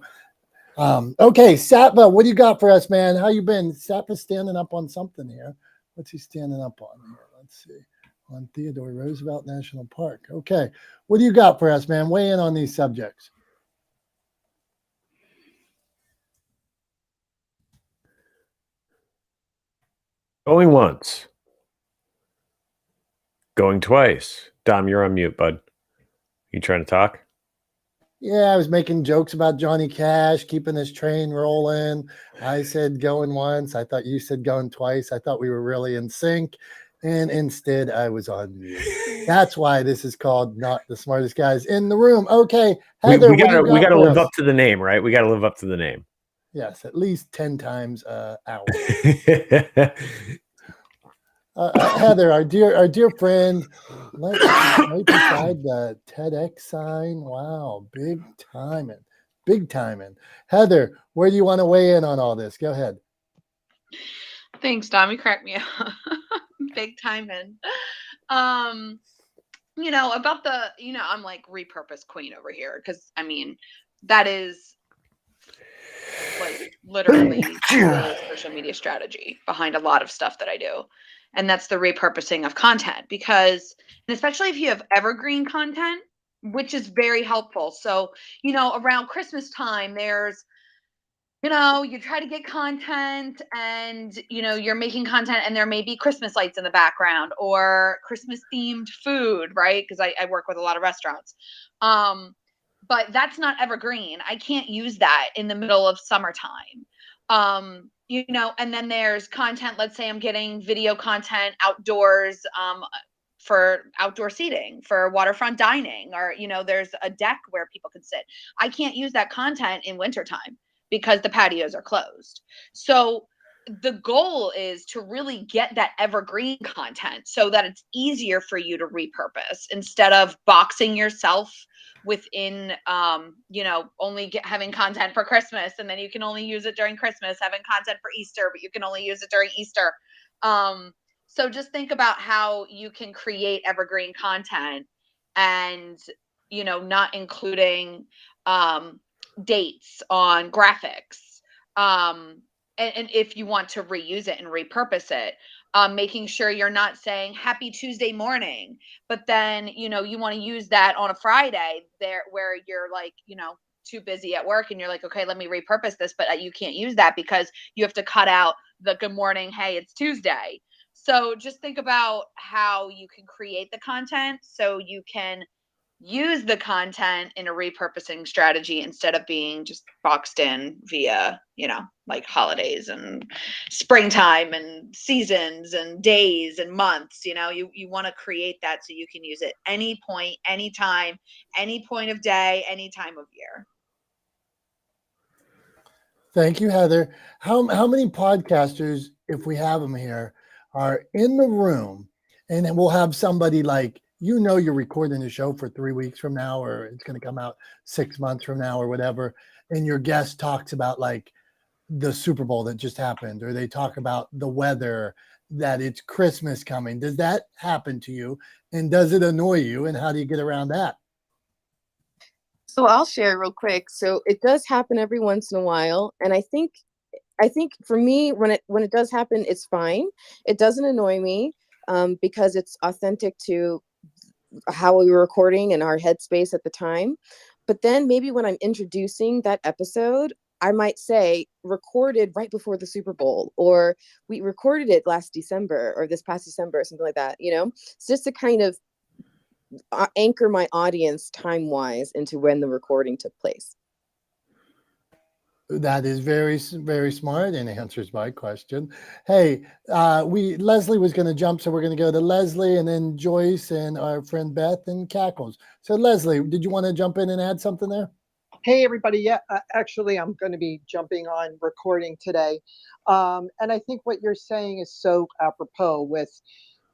Okay, Satva, what do you got for us, man? How you been? Satva's standing up on something here. What's he standing up on here? Let's see. On Theodore Roosevelt National Park. Okay, what do you got for us, man? Weigh in on these subjects. Going once. Going twice. Dom, you're on mute, bud. You trying to talk? Yeah, I was making jokes about Johnny Cash, keeping this train rolling. I said going once. I thought you said going twice. I thought we were really in sync. And instead, I was on mute. That's why this is called Not the Smartest Guys in the Room. Okay, Heather, we gotta live up to the name, right? We gotta live up to the name. Yes, at least 10 times an hour. Heather, our dear friend, right beside the TEDx sign. Wow, big timing. Heather, where do you want to weigh in on all this? Go ahead. Thanks, Dom. You cracked me up. Big timing. About the, I'm like repurpose queen over here, because that is like literally the social media strategy behind a lot of stuff that I do. And that's the repurposing of content, because, and especially if you have evergreen content, which is very helpful. So, around Christmas time, there's, you try to get content and, you're making content and there may be Christmas lights in the background or Christmas themed food, right? Because I work with a lot of restaurants. But that's not evergreen. I can't use that in the middle of summertime. And then there's content. Let's say I'm getting video content outdoors for outdoor seating, for waterfront dining, or, there's a deck where people can sit. I can't use that content in wintertime because the patios are closed. So the goal is to really get that evergreen content so that it's easier for you to repurpose instead of boxing yourself within only having content for Christmas, and then you can only use it during Christmas, having content for Easter but you can only use it during Easter. So just think about how you can create evergreen content and not including dates on graphics, and if you want to reuse it and repurpose it, making sure you're not saying happy Tuesday morning, but then you want to use that on a Friday there where you're like too busy at work and you're like, okay, let me repurpose this, but you can't use that because you have to cut out the good morning, hey, it's Tuesday. So just think about how you can create the content so you can use the content in a repurposing strategy instead of being just boxed in via, like holidays and springtime and seasons and days and months. You want to create that so you can use it any point, anytime, any point of day, any time of year. Thank you, Heather. How many podcasters, if we have them here, are in the room, and then we'll have somebody like, you're recording a show for 3 weeks from now, or it's going to come out 6 months from now or whatever, and your guest talks about like the Super Bowl that just happened, or they talk about the weather, that it's Christmas coming. Does that happen to you? And does it annoy you? And how do you get around that? So I'll share real quick. So it does happen every once in a while. And I think for me, when it does happen, it's fine. It doesn't annoy me because it's authentic to how we were recording and our headspace at the time. But then maybe when I'm introducing that episode, I might say recorded right before the Super Bowl, or we recorded it last December or this past December or something like that, It's just to kind of anchor my audience time-wise into when the recording took place. That is very, very smart and answers my question. Hey, Leslie was going to jump, so we're going to go to Leslie and then Joyce and our friend Beth and Cackles. So Leslie, did you want to jump in and add something there? Hey, everybody. Yeah, actually, I'm going to be jumping on recording today. And I think what you're saying is so apropos with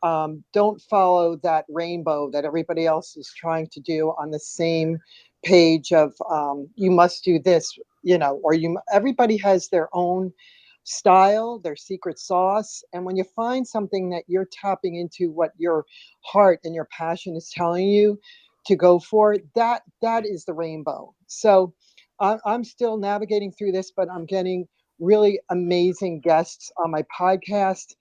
don't follow that rainbow that everybody else is trying to do on the same page of you must do this, or everybody has their own style, their secret sauce. And when you find something that you're tapping into what your heart and your passion is telling you to go for, that is the rainbow. So I'm still navigating through this, but I'm getting really amazing guests on my podcast.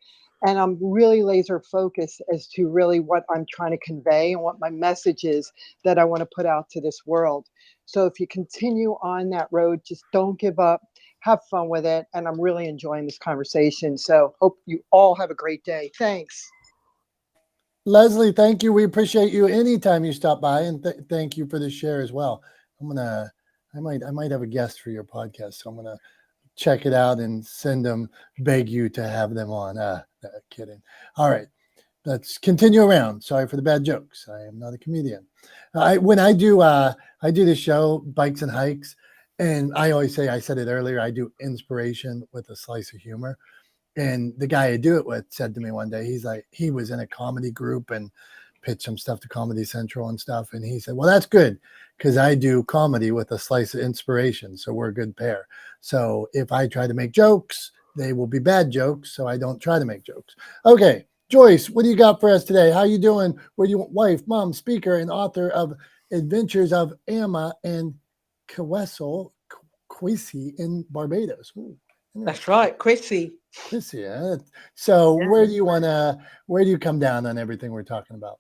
And I'm really laser focused as to really what I'm trying to convey and what my message is that I want to put out to this world. So if you continue on that road, just don't give up, have fun with it. And I'm really enjoying this conversation. So hope you all have a great day. Thanks. Leslie, thank you. We appreciate you anytime you stop by, and thank you for the share as well. I might have a guest for your podcast, so I'm gonna check it out and beg you to have them on. Kidding. All right, let's continue around. Sorry for the bad jokes. I am not a comedian. When I do this show, Bikes and Hikes, and I always say, I said it earlier, I do inspiration with a slice of humor. And the guy I do it with said to me one day, he's like, he was in a comedy group and pitched some stuff to Comedy Central and stuff. And he said, well, that's good because I do comedy with a slice of inspiration. So we're a good pair. So if I try to make jokes, they will be bad jokes. So I don't try to make jokes. Okay. Joyce, what do you got for us today? How you doing? With your wife, mom, speaker, and author of Adventures of Amma and Kwesi in Barbados. Ooh. That's right, Chrissy. Yeah. So where do you come down on everything we're talking about?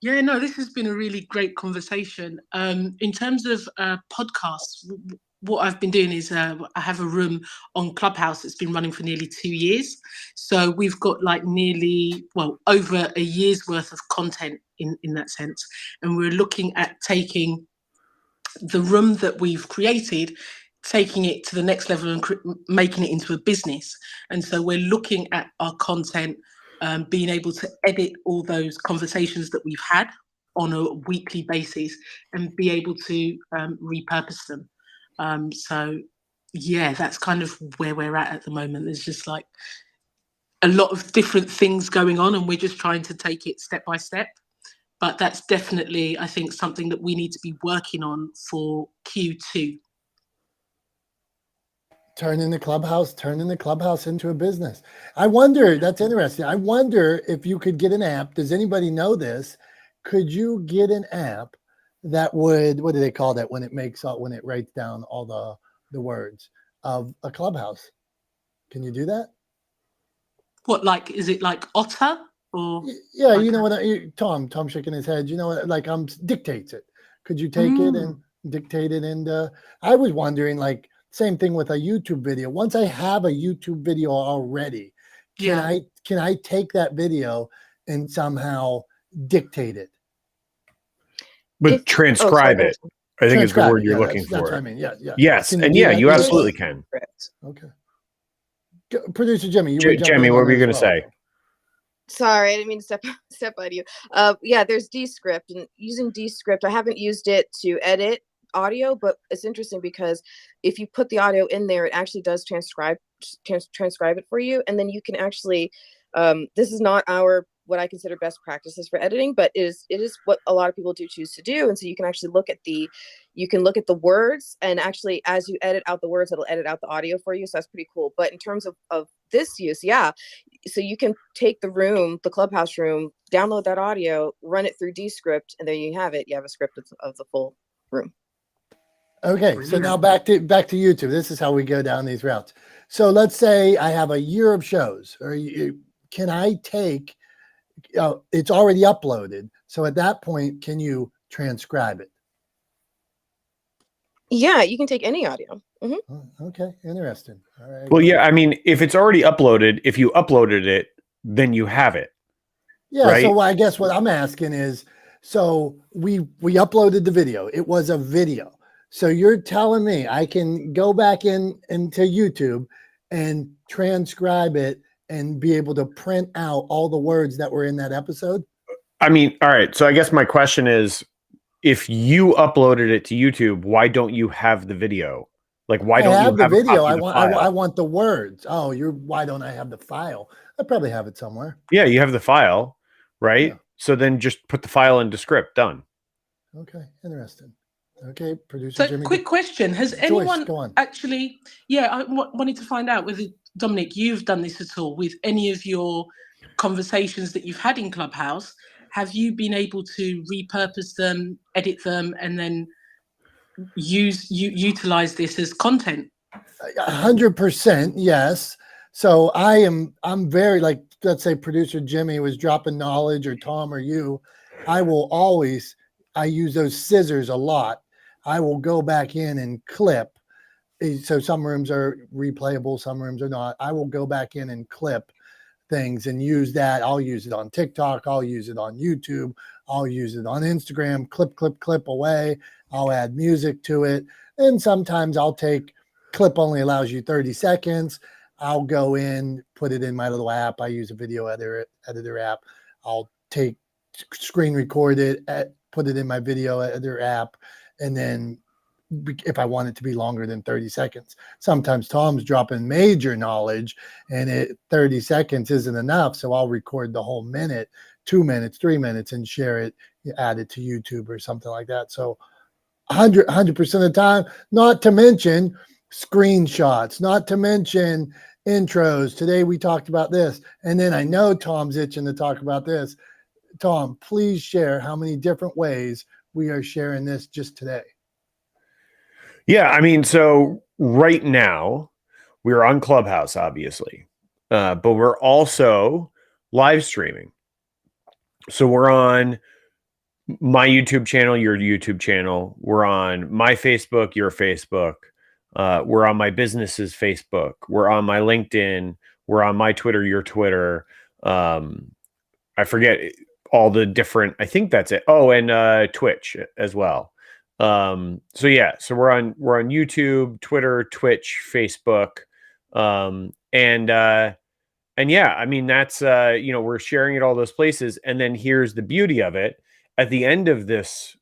Yeah, no, this has been a really great conversation. In terms of podcasts, what I've been doing is I have a room on Clubhouse that's been running for nearly 2 years. So we've got like over a year's worth of content in that sense. And we're looking at taking the room that we've created, taking it to the next level and making it into a business. And so we're looking at our content, being able to edit all those conversations that we've had on a weekly basis and be able to repurpose them. So yeah, that's kind of where we're at the moment. There's just like a lot of different things going on, and we're just trying to take it step by step. But that's definitely, I think, something that we need to be working on for Q2. Turning the clubhouse into a business. I wonder, that's interesting. I wonder if you could get an app. Does anybody know this? Could you get an app that would, what do they call that when it writes down all the words of a clubhouse? Can you do that? What, like, is it like Otter or? Yeah, you know what? Tom shaking his head. You know what? Like, dictates it. Could you take it and dictate it? And I was wondering, like, same thing with a YouTube video. Once I have a YouTube video already, can I take that video and somehow dictate it? But transcribe it, I think, is the word you're looking for. That's what I mean. Yeah. Yes, and yeah, you absolutely can. Okay. Producer Jimmy, Jimmy, what were you going to say? Sorry, I didn't mean to step on you. Yeah, there's Descript, and using Descript, I haven't used it to edit audio, but it's interesting because if you put the audio in there, it actually does transcribe it for you, and then you can actually. This is not what I consider best practices for editing, but it is what a lot of people do choose to do, and so you can actually look at the words, and actually as you edit out the words, it'll edit out the audio for you. So that's pretty cool. But in terms of this use, yeah. So you can take the clubhouse room, download that audio, run it through Descript, and there you have it. You have a script of the full room. Okay, so now back to YouTube. This is how we go down these routes. So let's say I have a year of shows, or can I take? It's already uploaded. So at that point, can you transcribe it? Yeah, you can take any audio. Okay, interesting. All right. Well, yeah, I mean, if it's already uploaded, if you uploaded it, then you have it. Yeah. Right? So I guess what I'm asking is, so we uploaded the video. It was a video. So you're telling me I can go back into YouTube and transcribe it and be able to print out all the words that were in that episode? I mean, all right. So I guess my question is, if you uploaded it to YouTube, why don't you have the video? Like, why don't you have the video? I want the words. Oh, why don't I have the file? I probably have it somewhere. Yeah, you have the file, right? Yeah. So then just put the file into Script. Done. Okay, interesting. Okay, producer. So, Jimmy, quick question: has Joyce, anyone actually? Yeah, I wanted to find out whether Dominic, you've done this at all with any of your conversations that you've had in Clubhouse. Have you been able to repurpose them, edit them, and then utilize this as content? 100%, yes. So I'm very, like, let's say producer Jimmy was dropping knowledge, or Tom or you. I use those scissors a lot. I will go back in and clip. So some rooms are replayable, some rooms are not. I will go back in and clip things and use that. I'll use it on TikTok. I'll use it on YouTube. I'll use it on Instagram. Clip away. I'll add music to it. And sometimes clip only allows you 30 seconds. I'll go in, put it in my little app. I use a video editor app. I'll screen record it, put it in my video editor app, and then if I want it to be longer than 30 seconds. Sometimes Tom's dropping major knowledge and 30 seconds isn't enough. So I'll record the whole minute, 2 minutes, 3 minutes, and share it, add it to YouTube or something like that. So 100% of the time, not to mention screenshots, not to mention intros. Today we talked about this. And then I know Tom's itching to talk about this. Tom, please share how many different ways we are sharing this just today. Yeah, I mean, so right now we're on Clubhouse, obviously, but we're also live streaming. So we're on my YouTube channel, your YouTube channel. We're on my Facebook, your Facebook. We're on my business's Facebook. We're on my LinkedIn. We're on my Twitter, your Twitter. I forget all the different, I think that's it. Oh, and Twitch as well. So yeah, so we're on YouTube, Twitter, Twitch, Facebook. And yeah, I mean, that's, we're sharing it all those places. And then here's the beauty of it. At the end of this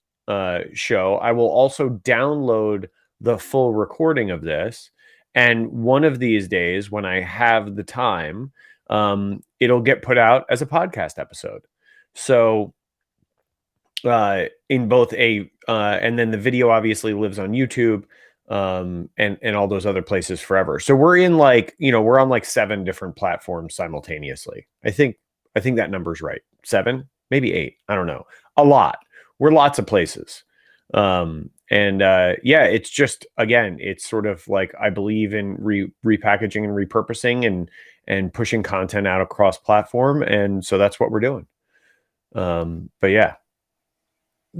show, I will also download the full recording of this. And one of these days, when I have the time, it'll get put out as a podcast episode. So in both and then the video obviously lives on YouTube, and all those other places forever. So we're in we're on like 7 different platforms simultaneously. I think that number's right. 7, maybe 8. I don't know. A lot. We're lots of places. It's just, again, it's sort of like, I believe in repackaging and repurposing and pushing content out across platform. And so that's what we're doing. But yeah.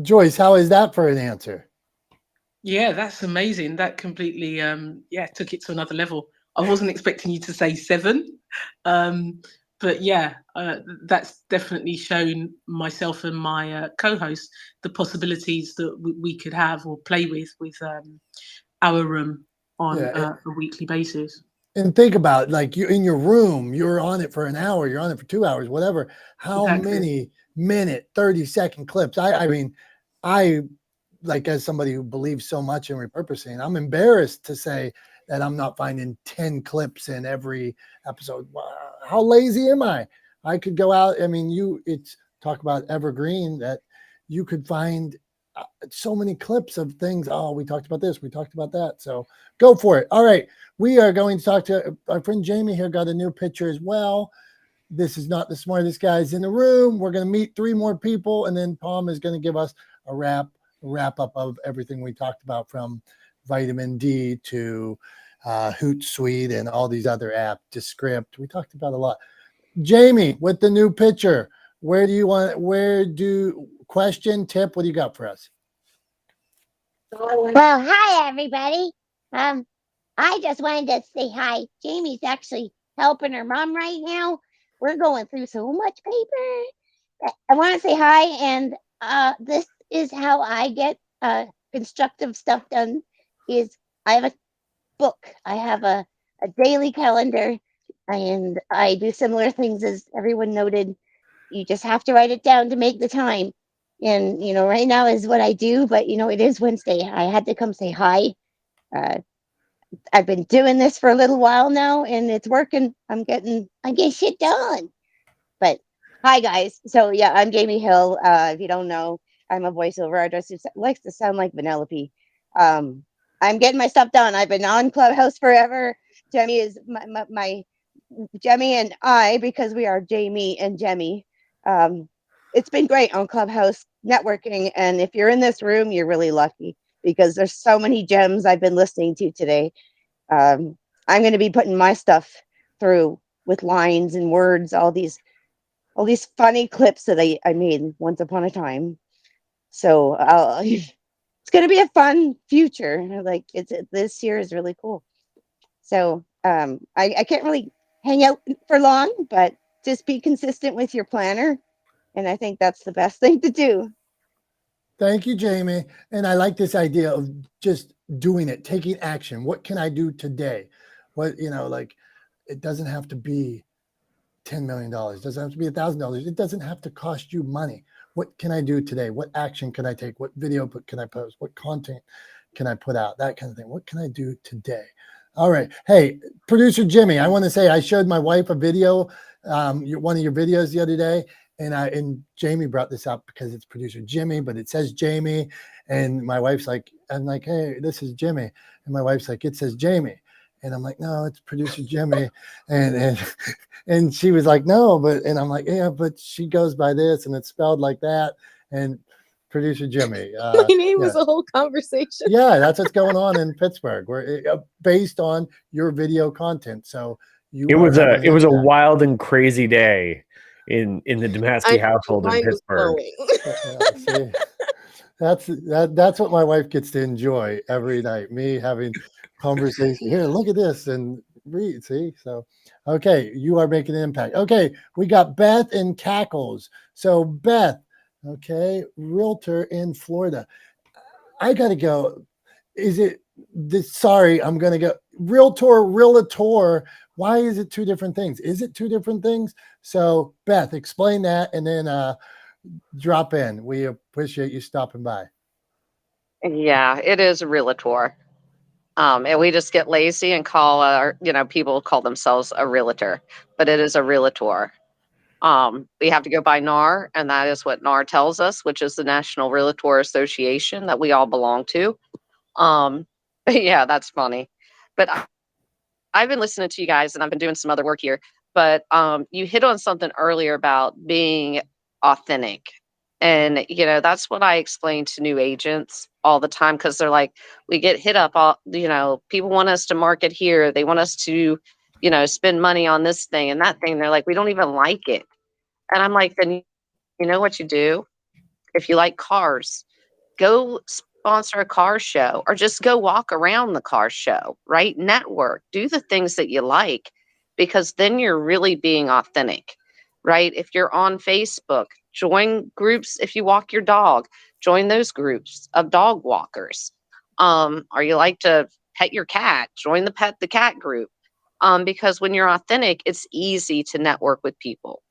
Joyce, how is that for an answer? Yeah, that's amazing. That completely, took it to another level. I wasn't expecting you to say 7, but yeah, that's definitely shown myself and my co-host the possibilities that we could have or play with our room on a weekly basis. And think about, like, you in your room, you're on it for an hour, you're on it for 2 hours, whatever. How many minute, 30-second clips? I mean, like, as somebody who believes so much in repurposing, I'm embarrassed to say that I'm not finding 10 clips in every episode. Wow, how lazy am I? I could go out. I mean, it's talk about evergreen, that you could find so many clips of things. Oh, we talked about this, we talked about that. So go for it. All right. We are going to talk to our friend Jamie here, got a new picture as well. This is not the smartest guys in the room. We're going to meet 3 more people, and then Palm is going to give us a wrap up of everything we talked about, from vitamin D to Hootsuite and all these other apps, Descript. We talked about a lot. Jamie, with the new picture, question, tip, what do you got for us? Well, hi everybody. I just wanted to say hi. Jamie's actually helping her mom right now. We're going through so much paper. I want to say hi, and this is how I get constructive stuff done. Is I have a book. I have a daily calendar, and I do similar things as everyone noted. You just have to write it down to make the time. And, right now is what I do, but, it is Wednesday. I had to come say hi. I've been doing this for a little while now, and it's working. I get shit done. But hi, guys. So, yeah, I'm Jamie Hill. If you don't know, I'm a voiceover artist who likes to sound like Vanellope. I'm getting my stuff done. I've been on Clubhouse forever. Jemmy is my Jemmy and I, because we are Jamie and Jemmy. It's been great on Clubhouse networking, and if you're in this room, you're really lucky, because there's so many gems I've been listening to today. I'm going to be putting my stuff through with lines and words, all these funny clips that I made once upon a time. So it's going to be a fun future. Like, this year is really cool. So I can't really hang out for long, but just be consistent with your planner. And I think that's the best thing to do. Thank you, Jamie. And I like this idea of just doing it, taking action. What can I do today? It doesn't have to be $10 million. It doesn't have to be $1,000. It doesn't have to cost you money. What can I do today? What action can I take? What video can I post? What content can I put out? That kind of thing. What can I do today? All right. Hey, producer Jimmy, I want to say I showed my wife a video, one of your videos the other day. And Jamie brought this up because it's producer Jimmy, but it says Jamie. And my wife's like, I'm like, hey, this is Jimmy. And my wife's like, it says Jamie. And I'm like, no, it's producer Jimmy. And she was like, no, and I'm like, yeah, but she goes by this and it's spelled like that. And producer Jimmy. My name was a whole conversation. Yeah, that's what's going on in Pittsburgh. We're based on your video content. So it was a wild and crazy day in the Domasky household in Pittsburgh. That's what my wife gets to enjoy every night. Me having conversation. Here, look at this and read. See, so okay, you are making an impact. Okay, we got Beth in Cackles. So Beth, okay, realtor in Florida. I gotta go. Is it this? Sorry, I'm gonna go. Realtor. Why is it 2 different things? Is it 2 different things? So Beth, explain that, and then drop in. We appreciate you stopping by. Yeah, it is a realtor. And we just get lazy and call people call themselves a realtor, but it is a realtor. We have to go by NAR, and that is what NAR tells us, which is the National Realtor Association that we all belong to. Yeah, that's funny. But I've been listening to you guys, and I've been doing some other work here. But you hit on something earlier about being authentic. And, that's what I explain to new agents all the time, because they're like, we get hit up, people want us to market here. They want us to, spend money on this thing and that thing. They're like, we don't even like it. And I'm like, then you know what you do? If you like cars, go sponsor a car show or just go walk around the car show, right? Network, do the things that you like, because then you're really being authentic, right? If you're on Facebook, join groups. If you walk your dog, join those groups of dog walkers. Or you like to pet your cat, join the pet the cat group. Because when you're authentic, it's easy to network with people.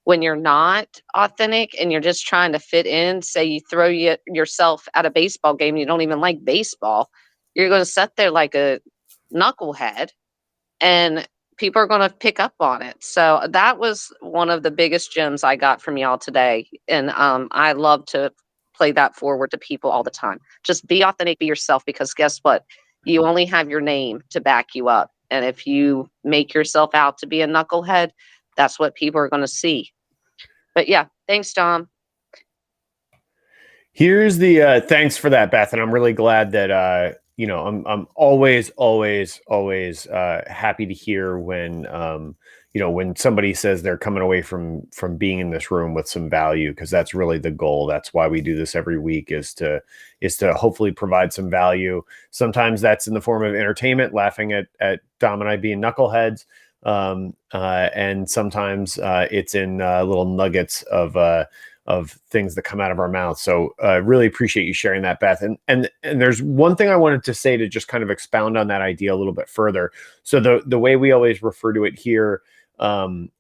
When you're not authentic and you're just trying to fit in, say you throw yourself at a baseball game, you don't even like baseball, you're going to sit there like a knucklehead, and people are going to pick up on it. So that was one of the biggest gems I got from y'all today. And I love to play that forward to people all the time. Just be authentic, be yourself, because guess what? You only have your name to back you up. And if you make yourself out to be a knucklehead, that's what people are going to see. But yeah, thanks, Dom. Here's the thanks for that, Beth, and I'm really glad that I'm always happy to hear when when somebody says they're coming away from being in this room with some value, because that's really the goal. That's why we do this every week, is to hopefully provide some value. Sometimes that's in the form of entertainment, laughing at Dom and I being knuckleheads. And sometimes it's in little nuggets of things that come out of our mouths. So really appreciate you sharing that, Beth. And there's one thing I wanted to say to just kind of expound on that idea a little bit further. So the way we always refer to it here, and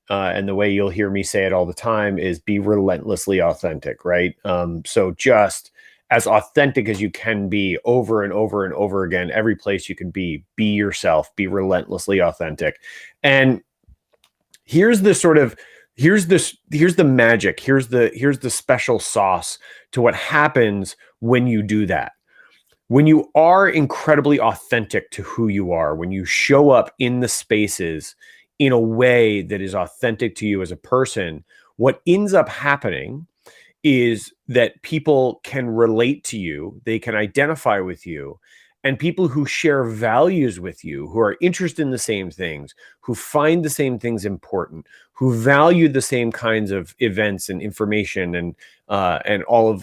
the way you'll hear me say it all the time, is be relentlessly authentic, right? So just as authentic as you can be, over and over and over again, every place you can be yourself, be relentlessly authentic. And here's the magic, here's the special sauce to what happens when you do that. When you are incredibly authentic to who you are, when you show up in the spaces in a way that is authentic to you as a person, what ends up happening is that people can relate to you, they can identify with you, and people who share values with you, who are interested in the same things, who find the same things important, who value the same kinds of events and information and all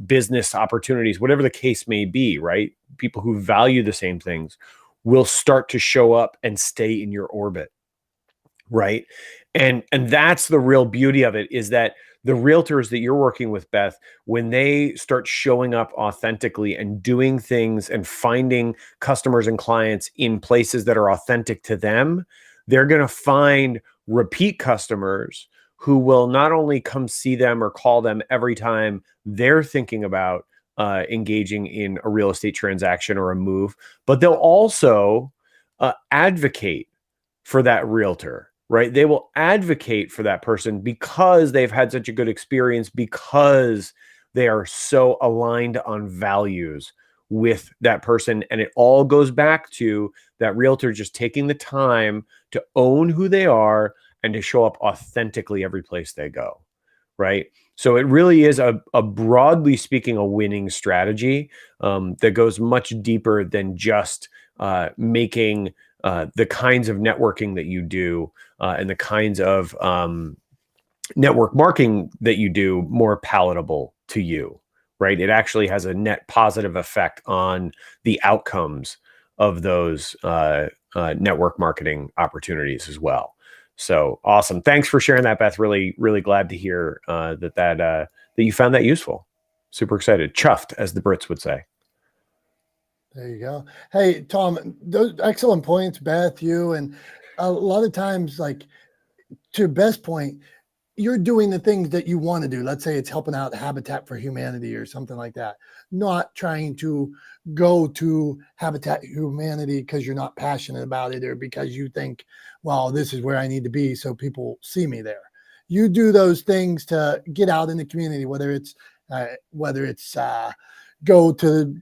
business opportunities, whatever the case may be, right? People who value the same things will start to show up and stay in your orbit, right? And that's the real beauty of it, is that the realtors that you're working with, Beth, when they start showing up authentically and doing things and finding customers and clients in places that are authentic to them, they're going to find repeat customers who will not only come see them or call them every time they're thinking about engaging in a real estate transaction or a move, but they'll also advocate for that realtor. Right? They will advocate for that person because they've had such a good experience, because they are so aligned on values with that person. And it all goes back to that realtor just taking the time to own who they are and to show up authentically every place they go. Right? So it really is a broadly speaking, a winning strategy that goes much deeper than just making the kinds of networking that you do and the kinds of network marketing that you do more palatable to you, right? It actually has a net positive effect on the outcomes of those network marketing opportunities as well. So awesome. Thanks for sharing that, Beth. Really, really glad to hear that you found that useful. Super excited. Chuffed, as the Brits would say. There you go. Hey, Tom, those excellent points, Beth, you, and a lot of times, like to Beth's point, you're doing the things that you want to do. Let's say it's helping out Habitat for Humanity or something like that. Not trying to go to Habitat for Humanity because you're not passionate about it or because you think, well, this is where I need to be so people see me there. You do those things to get out in the community, whether it's go to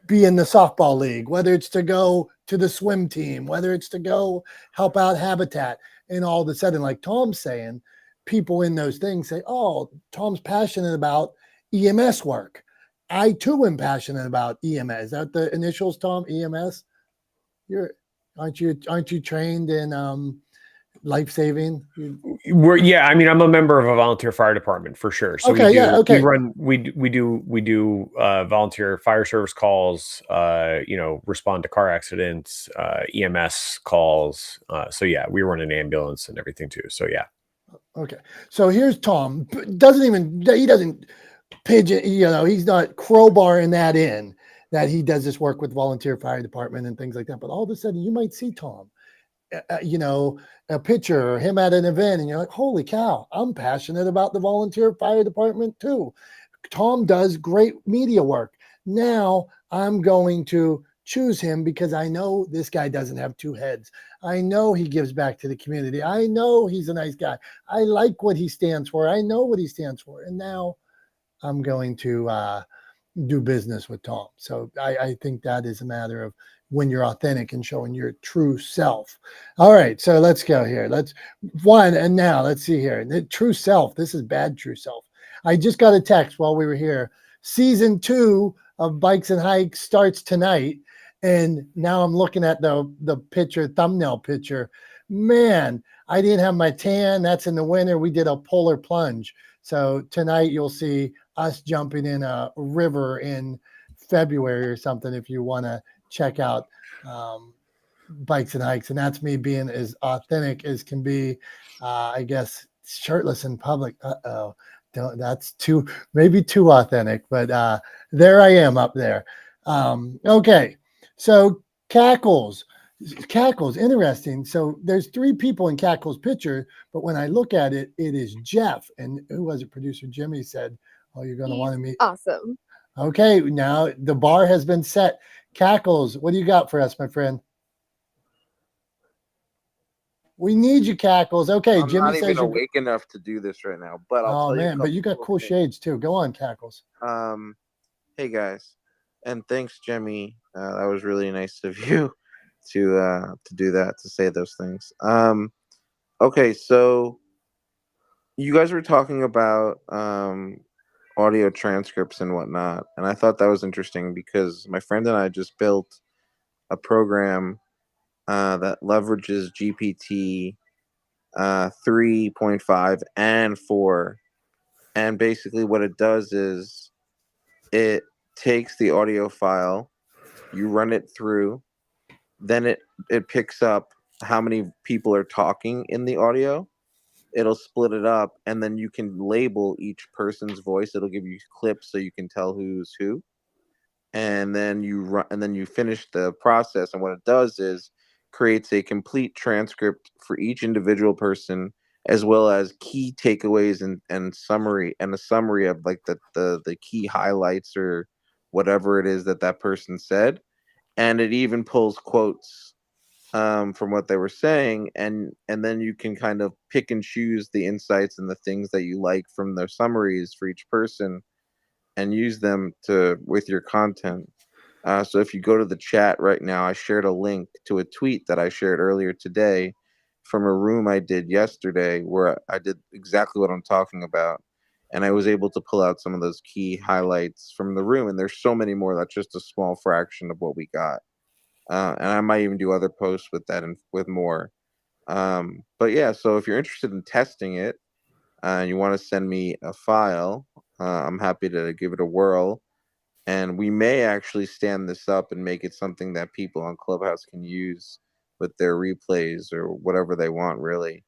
be in the softball league, whether it's to go to the swim team, whether it's to go help out Habitat. And all of a sudden, like Tom's saying, people in those things say, oh, Tom's passionate about EMS work. I too am passionate about EMS. Is that the initials, Tom? EMS? Aren't you trained in life saving? I mean, I'm a member of a volunteer fire department for sure. So we do volunteer fire service calls, respond to car accidents, EMS calls. So yeah, we run an ambulance and everything too. So yeah. Okay. So here's Tom. He doesn't pigeon, he's not crowbarring that in, that he does this work with volunteer fire department and things like that. But all of a sudden you might see Tom, a picture or him at an event, and you're like, holy cow, I'm passionate about the volunteer fire department too. Tom does great media work. Now I'm going to choose him because I know this guy doesn't have two heads. I know he gives back to the community. I know he's a nice guy. I like what he stands for. I know what he stands for. And now I'm going to do business with Tom. So I think that is a matter of when you're authentic and showing your true self. All right, so let's go here. Let's see here. The true self. This is bad true self. I just got a text while we were here. Season 2 of Bikes and Hikes starts tonight. And now I'm looking at the picture, thumbnail picture. Man, I didn't have my tan. That's in the winter. We did a polar plunge. So tonight you'll see us jumping in a river in February or something if you want to check out Bikes and Hikes. And that's me being as authentic as can be, I guess, shirtless in public. That's maybe too authentic, but there I am up there. Okay. So Cackles, interesting. So there's 3 people in Cackles' picture, but when I look at it, it is Jeff. And who was it? Producer Jimmy said, oh, you're going to want to meet. Awesome. Okay, now the bar has been set. Cackles, what do you got for us, my friend? We need you, Cackles. Okay, I'm Jimmy not says even you're awake enough to do this right now, but I'll oh tell you. Man, but you got cool shades too. Go on, Cackles. Hey guys, and thanks, Jimmy. That was really nice of you to do that, to say those things. Okay, so you guys were talking about audio transcripts and whatnot, and I thought that was interesting because my friend and I just built a program that leverages GPT 3.5 and 4, and basically what it does is it takes the audio file, you run it through, then it picks up how many people are talking in the audio. It'll split it up, and then you can label each person's voice. It'll give you clips so you can tell who's who. And then you finish the process, and what it does is creates a complete transcript for each individual person, as well as key takeaways and summary, and a summary of like the key highlights or whatever it is that person said. And it even pulls quotes from what they were saying, and then you can kind of pick and choose the insights and the things that you like from their summaries for each person and use them with your content. So if you go to the chat right now, I shared a link to a tweet that I shared earlier today from a room I did yesterday where I did exactly what I'm talking about. And I was able to pull out some of those key highlights from the room. And there's so many more. That's just a small fraction of what we got. And I might even do other posts with that and with more. But yeah, so if you're interested in testing it and you want to send me a file, I'm happy to give it a whirl. And we may actually stand this up and make it something that people on Clubhouse can use with their replays or whatever they want, really,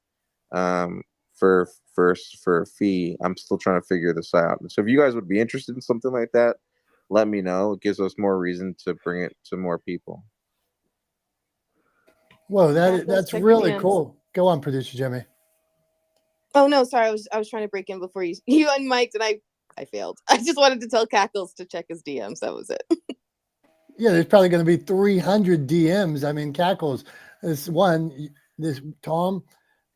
for a fee. I'm still trying to figure this out. So if you guys would be interested in something like that, let me know. It gives us more reason to bring it to more people. Whoa, that's really cool. Go on, producer Jimmy. Oh no, sorry. I was trying to break in before you unmiked, and I failed. I just wanted to tell Cackles to check his DMs. That was it. Yeah, there's probably going to be 300 DMs. I mean, Cackles, this Tom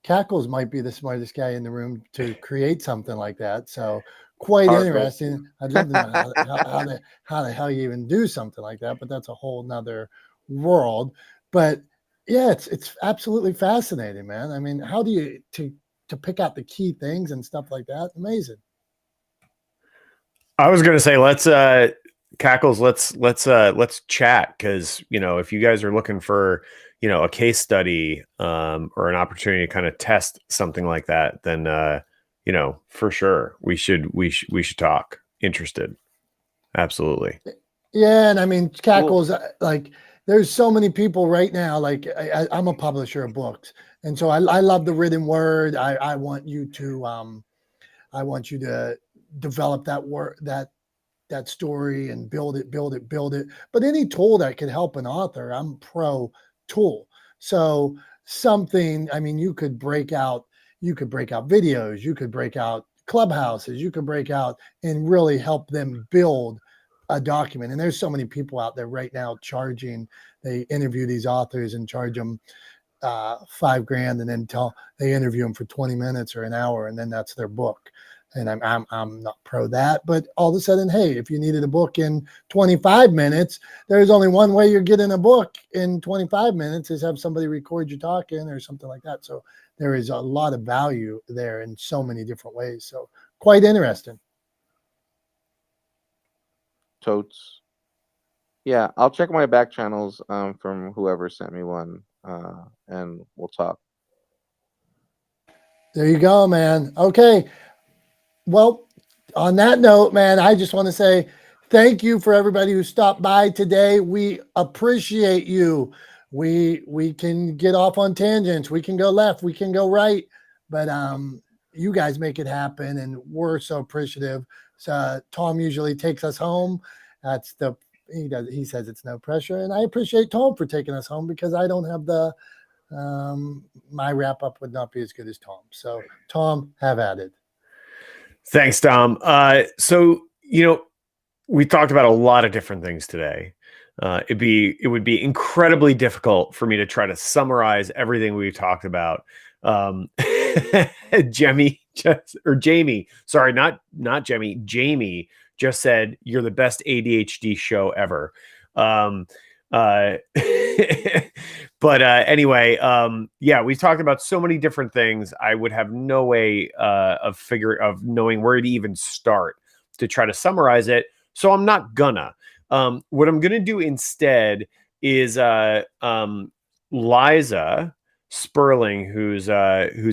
Cackles might be the smartest guy in the room to create something like that. So quite Hardly. interesting. I'd love to know how the hell you even do something like that, but that's a whole nother world. But yeah, it's absolutely fascinating, man. I mean, how do you to pick out the key things and stuff like that? Amazing. I was going to say, let's Cackles, let's chat, because if you guys are looking for a case study or an opportunity to kind of test something like that, then for sure we should talk. Interested, absolutely. Yeah, and I mean, Cackles, like there's so many people right now. Like I'm a publisher of books, and so I love the written word. I want you to develop that word, that story, and build it. But any tool that could help an author, I'm pro tool. So something, I mean, you could break out videos, you could break out clubhouses, you could break out and really help them build a document. And there's so many people out there right now charging. They interview these authors and charge them $5,000, and then they interview them for 20 minutes or an hour, and then that's their book. And I'm not pro that, but all of a sudden, hey, if you needed a book in 25 minutes, there's only one way you're getting a book in 25 minutes is have somebody record you talking or something like that. So there is a lot of value there in so many different ways. So quite interesting. Totes. Yeah, I'll check my back channels from whoever sent me one, and we'll talk. There you go, man. Okay. Well, on that note, man, I just want to say thank you for everybody who stopped by today. We appreciate you. We can get off on tangents. We can go left. We can go right. But you guys make it happen, and we're so appreciative. So Tom usually takes us home. He says it's no pressure, and I appreciate Tom for taking us home, because I don't have the my wrap up would not be as good as Tom. So Tom, have at it. Thanks, Dom. So we talked about a lot of different things today. It would be incredibly difficult for me to try to summarize everything we've talked about. Jamie, sorry, not Jamie. Jamie just said you're the best ADHD show ever. But anyway, yeah, we talked about so many different things. I would have no way of knowing where to even start to try to summarize it. So I'm not gonna. What I'm gonna do instead is Liza Sperling, who's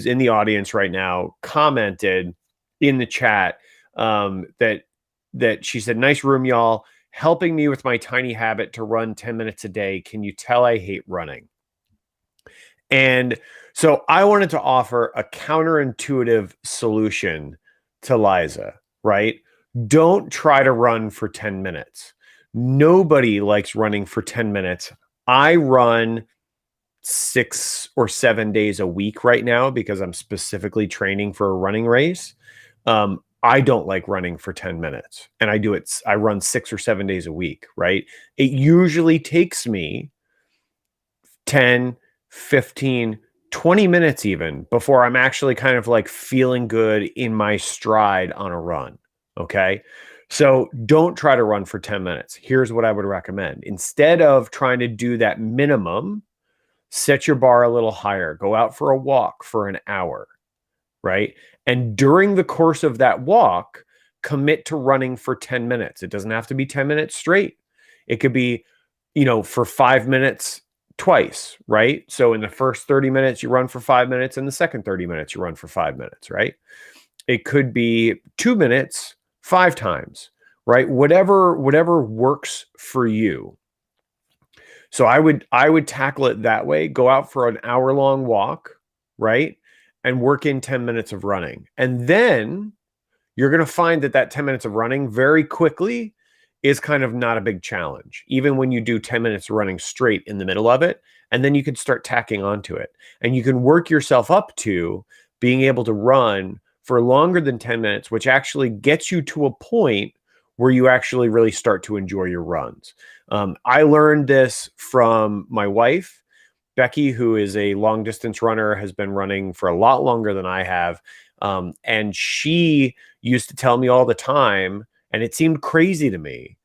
in the audience right now, commented in the chat that she said, "Nice room, y'all. Helping me with my tiny habit to run 10 minutes a day. Can you tell I hate running?" And so I wanted to offer a counterintuitive solution to Liza, right? Don't try to run for 10 minutes. Nobody likes running for 10 minutes. I run 6 or 7 days a week right now because I'm specifically training for a running race. I don't like running for 10 minutes, and I run 6 or 7 days a week, right? It usually takes me 10, 15, 20 minutes even before I'm actually kind of like feeling good in my stride on a run. Okay. So don't try to run for 10 minutes. Here's what I would recommend. Instead of trying to do that minimum, set your bar a little higher. Go out for a walk for an hour, right? And during the course of that walk, commit to running for 10 minutes. It doesn't have to be 10 minutes straight. It could be, for 5 minutes twice, right? So in the first 30 minutes, you run for 5 minutes. In the second 30 minutes, you run for 5 minutes, right? It could be 2 minutes, 5 times, right? Whatever works for you. So I would tackle it that way. Go out for an hour-long walk, right? And work in 10 minutes of running. And then you're going to find that 10 minutes of running very quickly is kind of not a big challenge, even when you do 10 minutes of running straight in the middle of it. And then you can start tacking onto it. And you can work yourself up to being able to run for longer than 10 minutes, which actually gets you to a point where you actually really start to enjoy your runs. I learned this from my wife, Becky, who is a long distance runner, has been running for a lot longer than I have. And she used to tell me all the time, and it seemed crazy to me,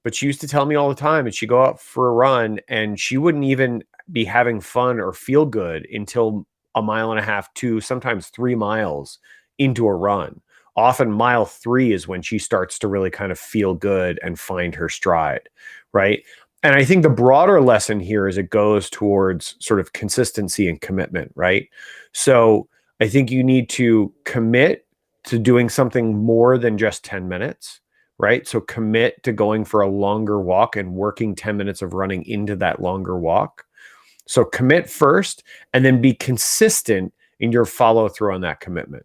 but she used to tell me all the time, and she'd go out for a run and she wouldn't even be having fun or feel good until 1.5 miles to sometimes 3 miles into a run. Often mile 3 is when she starts to really kind of feel good and find her stride, right? And I think the broader lesson here is it goes towards sort of consistency and commitment, right? So I think you need to commit to doing something more than just 10 minutes, right? So commit to going for a longer walk and working 10 minutes of running into that longer walk. So commit first, and then be consistent in your follow through on that commitment.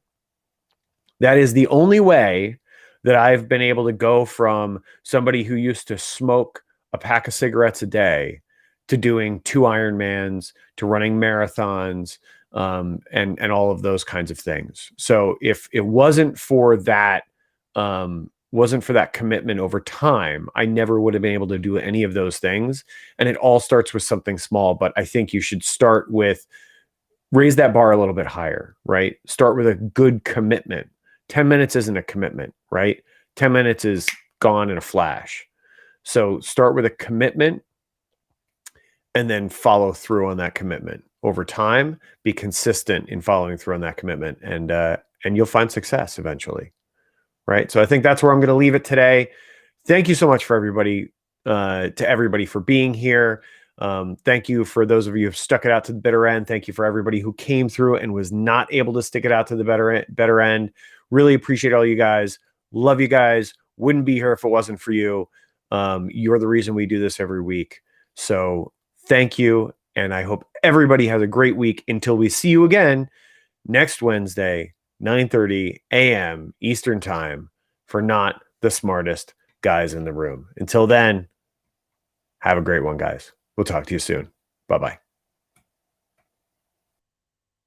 That is the only way that I've been able to go from somebody who used to smoke a pack of cigarettes a day to doing 2 Ironmans, to running marathons, and all of those kinds of things. So if it wasn't for that, commitment over time, I never would have been able to do any of those things. And it all starts with something small, but I think you should start with, raise that bar a little bit higher, right? Start with a good commitment. 10 minutes isn't a commitment, right? 10 minutes is gone in a flash. So start with a commitment and then follow through on that commitment over time. Be consistent in following through on that commitment, and you'll find success eventually, right? So I think that's where I'm going to leave it today. Thank you so much for everybody, to everybody for being here. Thank you for those of you who've stuck it out to the bitter end. Thank you for everybody who came through and was not able to stick it out to the better end. Really appreciate all you guys. Love you guys. Wouldn't be here if it wasn't for you. You're the reason we do this every week. So thank you. And I hope everybody has a great week until we see you again next Wednesday, 9:30 a.m. Eastern Time, for Not the Smartest Guys in the Room. Until then, have a great one, guys. We'll talk to you soon. Bye-bye.